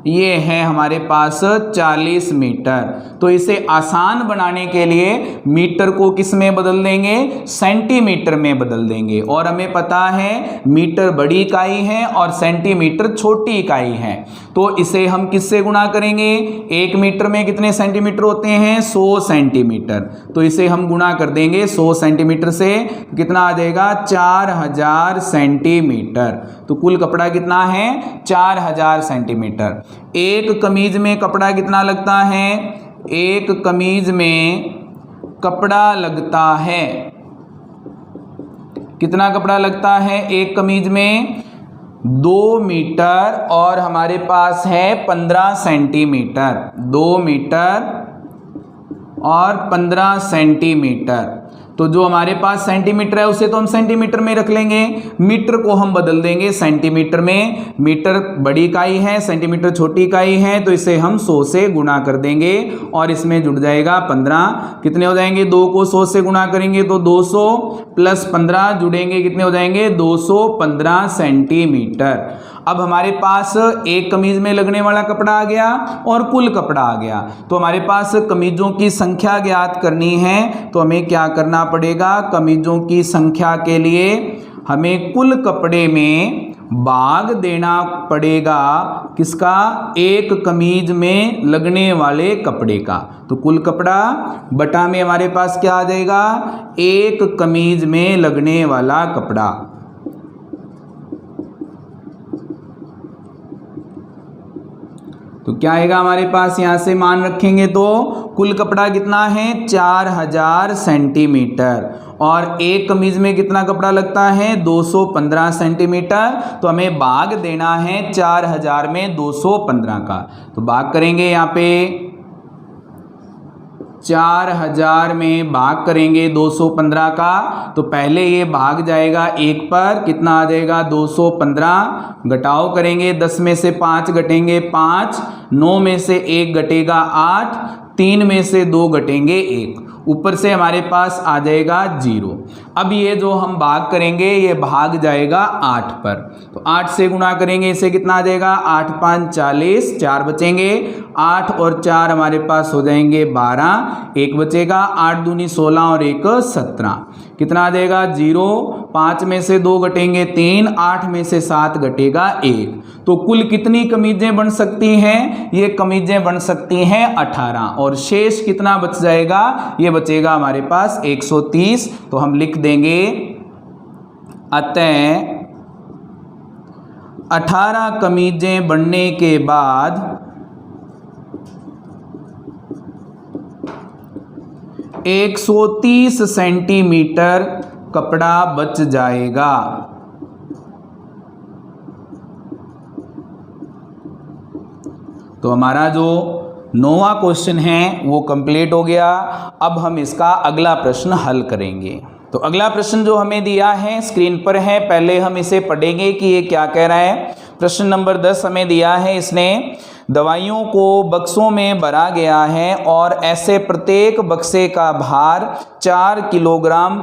ये है हमारे पास 40 मीटर। तो इसे आसान बनाने के लिए मीटर को किस में बदल देंगे, सेंटीमीटर में बदल देंगे। और हमें पता है मीटर बड़ी इकाई है और सेंटीमीटर छोटी इकाई है। तो इसे हम किससे गुणा करेंगे, 1 मीटर में कितने सेंटीमीटर होते हैं 100 सेंटीमीटर। तो इसे हम गुणा कर देंगे 100 सेंटीमीटर से, कितना आ जाएगा 4000 सेंटीमीटर। तो कुल कपड़ा कितना है 4000 सेंटीमीटर। एक कमीज में कपड़ा कितना लगता है, एक कमीज में कपड़ा लगता है, कितना कपड़ा लगता है एक कमीज में 2 मीटर और हमारे पास है 15 सेंटीमीटर। 2 मीटर और 15 सेंटीमीटर। तो जो हमारे पास सेंटीमीटर है उसे तो हम सेंटीमीटर में रख लेंगे, मीटर को हम बदल देंगे सेंटीमीटर में। मीटर बड़ी इकाई है, सेंटीमीटर छोटी इकाई है, तो इसे हम 100 से गुणा कर देंगे और इसमें जुड़ जाएगा 15। कितने हो जाएंगे, 2 को 100 से गुणा करेंगे तो 200 प्लस 15 जुड़ेंगे कितने हो जाएंगे 215 सेंटीमीटर। अब हमारे पास एक कमीज में लगने वाला कपड़ा आ गया और कुल कपड़ा आ गया। तो हमारे पास कमीजों की संख्या ज्ञात करनी है। तो हमें क्या करना पड़ेगा, कमीजों की संख्या के लिए हमें कुल कपड़े में भाग देना पड़ेगा किसका, एक कमीज में लगने वाले कपड़े का। तो कुल कपड़ा बटा में हमारे पास क्या आ जाएगा, एक कमीज में लगने वाला कपड़ा। तो क्या आएगा हमारे पास, यहां से मान रखेंगे तो कुल कपड़ा कितना है 4000 सेंटीमीटर, और एक कमीज में कितना कपड़ा लगता है 215 सेंटीमीटर। तो हमें भाग देना है 4000 में 215 का। तो भाग करेंगे यहाँ पे 4000 में भाग करेंगे 215 का, तो पहले ये भाग जाएगा एक पर, कितना आ जाएगा 215, घटाओ करेंगे 10 में से 5 घटेंगे 5, 9 में से 1 घटेगा 8, 3 में से 2 घटेंगे 1, ऊपर से हमारे पास आ जाएगा 0। अब ये जो हम भाग करेंगे ये भाग जाएगा 8 पर, तो 8 से गुणा करेंगे, इसे कितना आ जाएगा 8 5 40, 4 बचेंगे, 8 और 4 हमारे पास हो जाएंगे 12, 1 बचेगा, 8 दूनी 16 और 1 17, कितना आ जाएगा 0, 5 में से 2 घटेंगे 3, 8 में से 7 घटेगा 1। तो कुल कितनी कमीजें बन सकती हैं, ये कमीजें बन सकती हैं 18, और शेष कितना बच जाएगा, ये बचेगा हमारे पास 130। तो हम लिख देंगे अतः 18 कमीजें बनने के बाद 130 सेंटीमीटर कपड़ा बच जाएगा। तो हमारा जो 9वां क्वेश्चन है वो कंप्लीट हो गया। अब हम इसका अगला प्रश्न हल करेंगे। तो अगला प्रश्न जो हमें दिया है स्क्रीन पर है, पहले हम इसे पढ़ेंगे कि ये क्या कह रहा है। प्रश्न नंबर 10 हमें दिया है, इसने दवाइयों को बक्सों में भरा गया है और ऐसे प्रत्येक बक्से का भार 4 किलोग्राम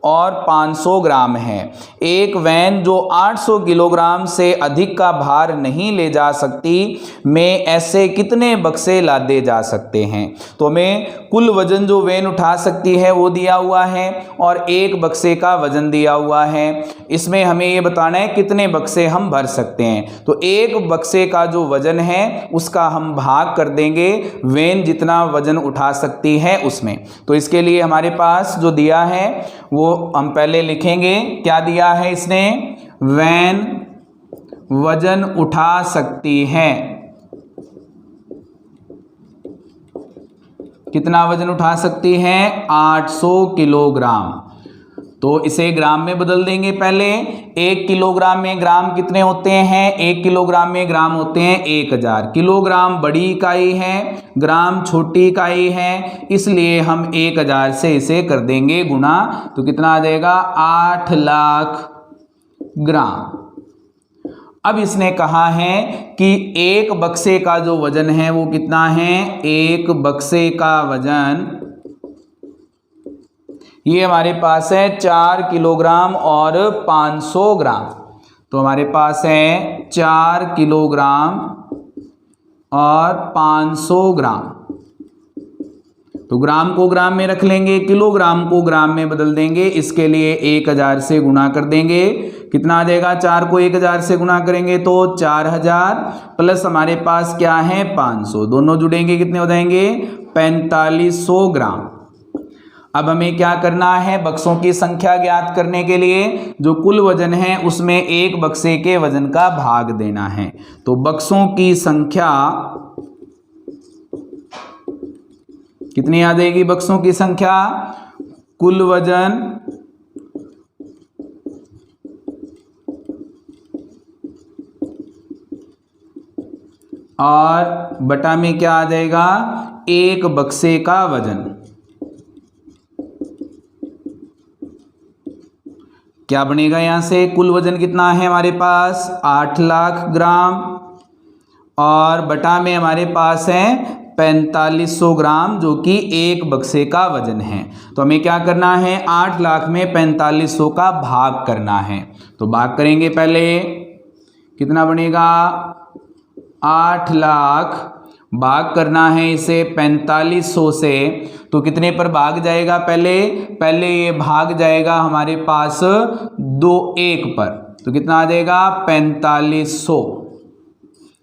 और 500 ग्राम है। एक वैन जो 800 किलोग्राम से अधिक का भार नहीं ले जा सकती में ऐसे कितने बक्से लादे जा सकते हैं। तो हमें कुल वजन जो वैन उठा सकती है वो दिया हुआ है और एक बक्से का वजन दिया हुआ है। इसमें हमें ये बताना है कितने बक्से हम भर सकते हैं। तो एक बक्से का जो वजन है उसका हम भाग कर देंगे वैन जितना वजन उठा सकती है उसमें। तो इसके लिए हमारे पास जो दिया है वो हम पहले लिखेंगे। क्या दिया है इसने, वैन वजन उठा सकती है, कितना वजन उठा सकती है 800 किलोग्राम। तो इसे ग्राम में बदल देंगे पहले। 1 किलोग्राम में ग्राम कितने होते हैं, 1 किलोग्राम में ग्राम होते हैं 1000। किलोग्राम बड़ी इकाई है, ग्राम छोटी इकाई है, इसलिए हम 1000 से इसे कर देंगे गुना। तो कितना आ जाएगा 8 लाख ग्राम। अब इसने कहा है कि एक बक्से का जो वजन है वो कितना है, एक बक्से का वजन ये हमारे पास है 4 किलोग्राम और 500 ग्राम। तो हमारे पास है 4 किलोग्राम और 500 ग्राम। तो ग्राम को ग्राम में रख लेंगे, किलोग्राम को ग्राम में बदल देंगे। इसके लिए 1000 से गुणा कर देंगे, कितना आ जाएगा 4 को 1000 से गुणा करेंगे तो 4000 प्लस हमारे पास क्या है 500, दोनों जुड़ेंगे कितने हो जाएंगे 4500 ग्राम। अब हमें क्या करना है, बक्सों की संख्या ज्ञात करने के लिए जो कुल वजन है उसमें एक बक्से के वजन का भाग देना है। तो बक्सों की संख्या कितनी आ जाएगी, बक्सों की संख्या कुल वजन और बटा में क्या आ जाएगा एक बक्से का वजन। क्या बनेगा यहां से, कुल वजन कितना है हमारे पास 8 लाख ग्राम और बटा में हमारे पास है 4500 ग्राम जो कि एक बक्से का वजन है। तो हमें क्या करना है 8 लाख में 4500 का भाग करना है। तो भाग करेंगे पहले, कितना बनेगा 8 लाख भाग करना है इसे 4500 से, तो कितने पर भाग जाएगा, पहले ये भाग जाएगा हमारे पास 1 पर। तो कितना आ जाएगा 4500।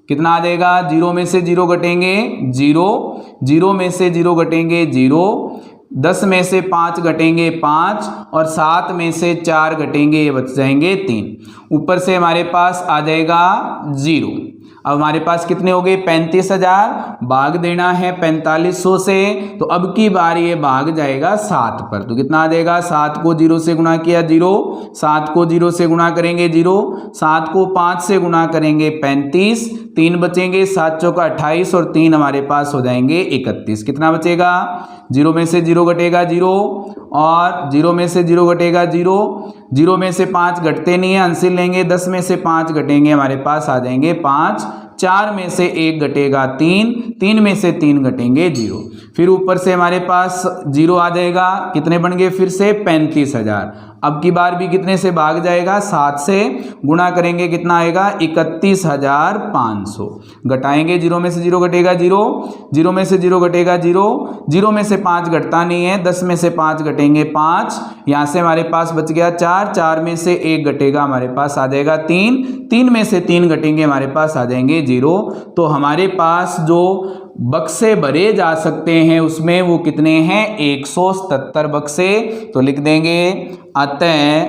कितना आ जाएगा, 0 में से 0 घटेंगे 0, 0 में से 0 घटेंगे 0, 10 में से 5 घटेंगे 5 और 7 में से 4 घटेंगे, ये बच जाएंगे 3। ऊपर से हमारे पास आ जाएगा 0। अब हमारे पास कितने हो गए 35,000, भाग देना है 4500 से, तो अब की बार ये भाग जाएगा 7 पर। तो कितना आ जाएगा, 7 को 0 से गुणा किया 0, 7 को 0 से गुणा करेंगे 0, 7 को 5 से गुणा करेंगे 35, 3 बचेंगे, 7 चौका 28 और 3 हमारे पास हो जाएंगे 31। कितना बचेगा, 0 में से 0 घटेगा 0 और 0 में से 0 घटेगा 0, 0 में से 5 घटते नहीं है, अंशिल लेंगे, 10 में से 5 घटेंगे, हमारे पास आ जाएंगे 5, 4 में से 1 घटेगा 3, 3 में से 3 घटेंगे 0। फिर ऊपर से हमारे पास 0 आ जाएगा, कितने बन गए फिर से 35,000। अब की बार भी कितने से भाग जाएगा, 7 से गुणा करेंगे, कितना आएगा 31,500। घटाएंगे, 0 में से 0 घटेगा 0, 0 में से 0 घटेगा 0, 0 में से 5 घटता नहीं है, 10 में से 5 घटेंगे 5, यहाँ से हमारे पास बच गया 4, 4 में से 1 घटेगा, हमारे पास आ जाएगा 3, 3 में से 3 घटेंगे, हमारे पास आ जाएंगे 0। तो हमारे पास जो बक्से भरे जा सकते हैं उसमें वो कितने हैं, 177 बक्से। तो लिख देंगे, अतः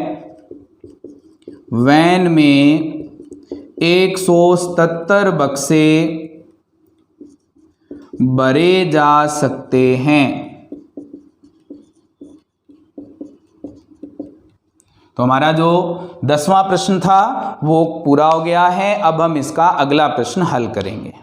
वैन में 177 बक्से भरे जा सकते हैं। तो हमारा जो 10वां प्रश्न था वो पूरा हो गया है। अब हम इसका अगला प्रश्न हल करेंगे।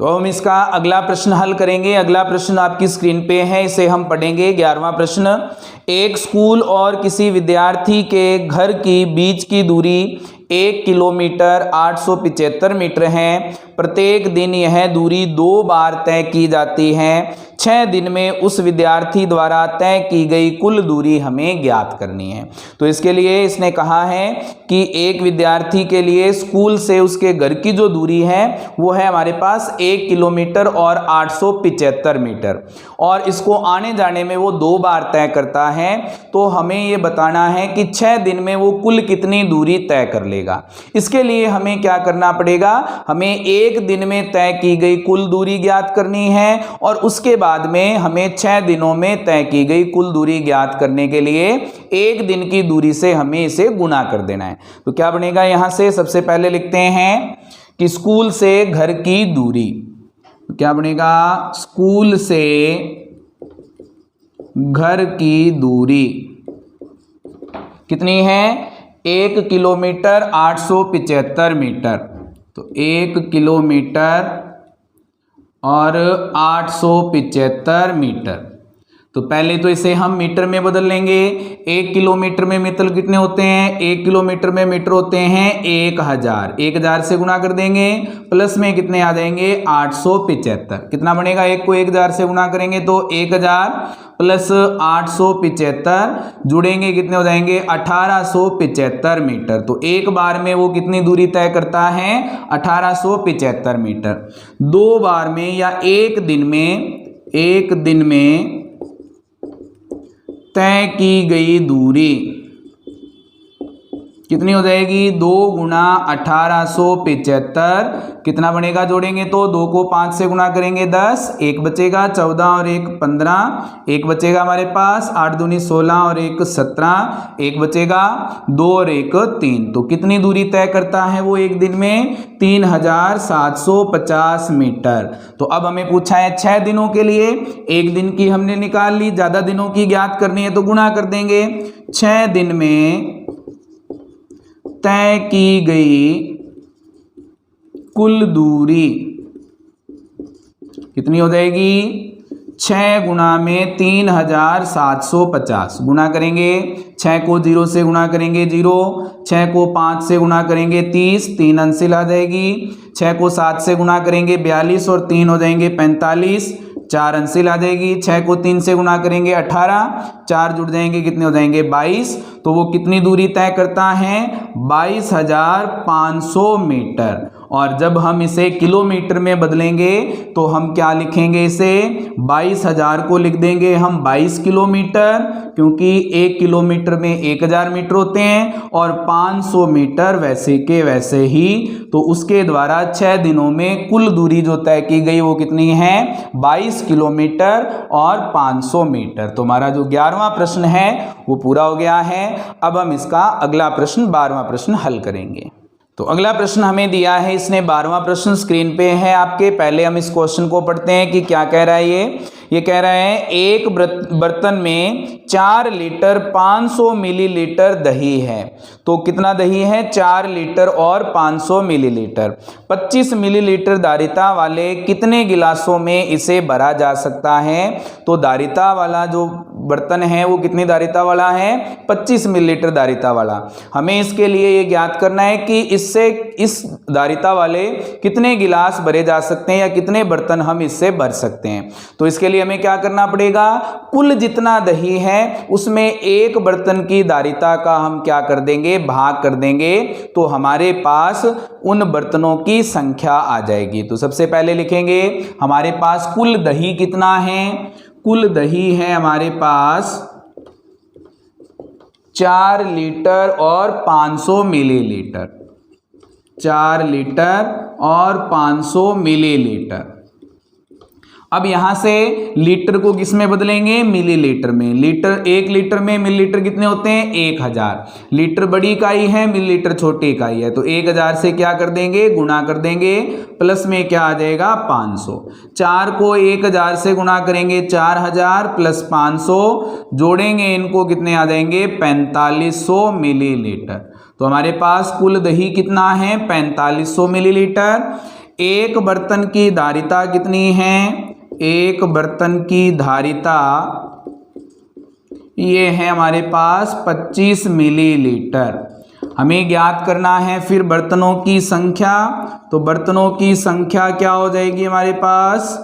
तो हम इसका अगला प्रश्न हल करेंगे। अगला प्रश्न आपकी स्क्रीन पे है, इसे हम पढ़ेंगे। 11वां प्रश्न, एक स्कूल और किसी विद्यार्थी के घर की बीच की दूरी 1 किलोमीटर 875 मीटर है। प्रत्येक दिन यह दूरी 2 बार तय की जाती है। 6 दिन में उस विद्यार्थी द्वारा तय की गई कुल दूरी हमें ज्ञात करनी है। तो इसके लिए इसने कहा है कि एक विद्यार्थी के लिए स्कूल से उसके घर की जो दूरी है वो है हमारे पास 1 किलोमीटर और 875 मीटर, और इसको आने जाने में वो 2 बार तय करता है। तो हमें ये बताना है कि 6 दिन में वो कुल कितनी दूरी तय कर लेगा। इसके लिए हमें क्या करना पड़ेगा, हमें 1 दिन में तय की गई कुल दूरी ज्ञात करनी है, और उसके बाद में हमें 6 दिनों में तय की गई कुल दूरी ज्ञात करने के लिए 1 दिन की दूरी से हमें इसे गुणा कर देना है। तो क्या बनेगा, यहां से सबसे पहले लिखते हैं कि स्कूल से घर की दूरी, क्या बनेगा, स्कूल से घर की दूरी कितनी है, 1 किलोमीटर 875 मीटर। तो 1 किलोमीटर और 875 मीटर। तो पहले तो इसे हम मीटर में बदल लेंगे। 1 किलोमीटर में मीटर कितने होते हैं, 1 किलोमीटर में मीटर होते हैं 1000। 1000 से गुणा कर देंगे, प्लस में कितने आ जाएंगे 875। कितना बनेगा, 1 को 1000 से गुणा करेंगे तो 1000 प्लस 875 जुड़ेंगे, कितने हो जाएंगे 1875 मीटर। तो एक बार में वो कितनी दूरी तय करता है, 1875 मीटर। 2 बार में या एक दिन में तय की गई दूरी कितनी हो जाएगी, 2 गुणा 1875, कितना बनेगा, जोड़ेंगे तो 2 को 5 से गुणा करेंगे 10, 1 बचेगा, 14 और 1 15, 1 बचेगा हमारे पास, 8 दूनी 16 और 1 17, 1 बचेगा, 2 और 1 3। तो कितनी दूरी तय करता है वो एक दिन में, 3750 मीटर। तो अब हमें पूछा है 6 दिनों के लिए, एक दिन की हमने निकाल ली, ज्यादा दिनों की ज्ञात करनी है तो गुणा कर देंगे। 6 दिन में तय की गई कुल दूरी कितनी हो जाएगी, 6 गुणा में 3750 गुणा करेंगे। 6 को 0 से गुणा करेंगे 0, 6 को 5 से गुणा करेंगे 30, 3 अंशिल आ जाएगी। 6 को 7 से गुणा करेंगे 42 और 3 हो जाएंगे 45, 4 अंशिल आ जाएगी। 6 को 3 से गुणा करेंगे 18, 4 जुड़ जाएंगे, कितने हो जाएंगे 22। तो वो कितनी दूरी तय करता है, 22,500 मीटर। और जब हम इसे किलोमीटर में बदलेंगे तो हम क्या लिखेंगे, इसे 22,000 को लिख देंगे हम 22 किलोमीटर, क्योंकि 1 किलोमीटर में 1000 मीटर होते हैं और 500 मीटर वैसे के वैसे ही। तो उसके द्वारा 6 दिनों में कुल दूरी जो तय की गई वो कितनी है, 22 किलोमीटर और 500 मीटर। तो हमारा जो 11वां प्रश्न है वो पूरा हो गया है। अब हम इसका अगला प्रश्न 12वां प्रश्न हल करेंगे। तो अगला प्रश्न हमें दिया है, इसने 12वां प्रश्न स्क्रीन पे है आपके। पहले हम इस क्वेश्चन को पढ़ते हैं कि क्या कह रहा है। ये कह रहा है एक बर्तन में 4 लीटर 500 मिलीलीटर दही है। तो कितना दही है, 4 लीटर और 500 मिलीलीटर। 25 मिलीलीटर धारिता वाले कितने गिलासों में इसे भरा जा सकता है। तो धारिता वाला जो बर्तन है वो कितनी धारिता वाला है, 25 मिलीलीटर धारिता वाला। हमें इसके लिए ये ज्ञात करना है कि इससे इस धारिता वाले कितने गिलास भरे जा सकते हैं या कितने बर्तन हम इससे भर सकते हैं। तो इसके लिए हमें क्या करना पड़ेगा, कुल जितना दही है उसमें एक बर्तन की धारिता का हम क्या कर देंगे, भाग कर देंगे। तो हमारे पास उन बर्तनों की संख्या आ जाएगी। तो सबसे पहले लिखेंगे हमारे पास कुल दही कितना है। कुल दही है हमारे पास 4 लीटर और 500 मिलीलीटर। 4 लीटर और 500 मिलीलीटर। अब यहां से लीटर को किस में बदलेंगे, मिलीलीटर में। लीटर, 1 लीटर में मिलीलीटर कितने होते हैं, 1000। लीटर बड़ी इकाई है, मिलीलीटर छोटी इकाई है। तो 1000 से क्या कर देंगे, गुणा कर देंगे, प्लस में क्या आ जाएगा 500। 4 को 1000 से गुणा करेंगे 4000 प्लस 500, जोड़ेंगे इनको कितने आ जाएंगे 4500 मिलीलीटर। तो हमारे पास कुल दही कितना है 4500 मिलीलीटर। एक बर्तन की धारिता कितनी है, एक बर्तन की धारिता ये है हमारे पास 25 मिलीलीटर। हमें ज्ञात करना है फिर बर्तनों की संख्या। तो बर्तनों की संख्या क्या हो जाएगी हमारे पास,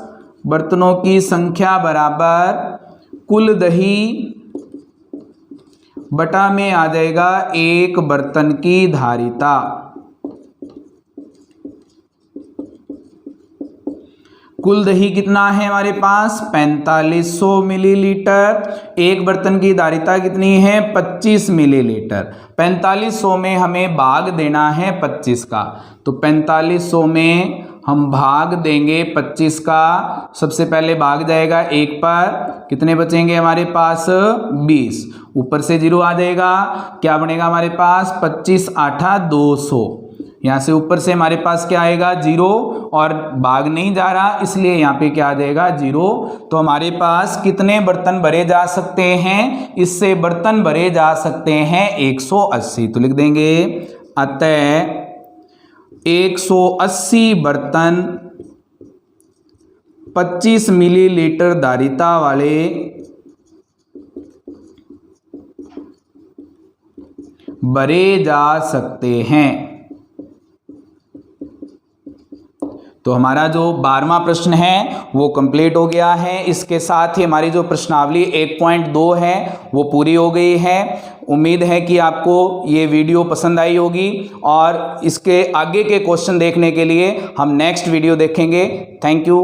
बर्तनों की संख्या बराबर कुल दही बटा में आ जाएगा एक बर्तन की धारिता। कुल दही कितना है हमारे पास 4500 मिलीलीटर। एक बर्तन की धारिता कितनी है 25 मिलीलीटर। 4500 में हमें भाग देना है 25 का। तो 4500 में हम भाग देंगे 25 का। सबसे पहले भाग जाएगा 1 पर, कितने बचेंगे हमारे पास 20। ऊपर से 0 आ जाएगा, क्या बनेगा हमारे पास 25 8 200। यहाँ से ऊपर से हमारे पास क्या आएगा 0 और भाग नहीं जा रहा, इसलिए यहाँ पे क्या आ जाएगा 0। तो हमारे पास कितने बर्तन भरे जा सकते हैं, इससे बर्तन भरे जा सकते हैं 180। तो लिख देंगे अतः 180 बर्तन 25 मिलीलीटर धारिता वाले भरे जा सकते हैं। तो हमारा जो 12वां प्रश्न है वो कंप्लीट हो गया है। इसके साथ ही हमारी जो प्रश्नावली 1.2 है वो पूरी हो गई है। उम्मीद है कि आपको ये वीडियो पसंद आई होगी और इसके आगे के क्वेश्चन देखने के लिए हम नेक्स्ट वीडियो देखेंगे। Thank you.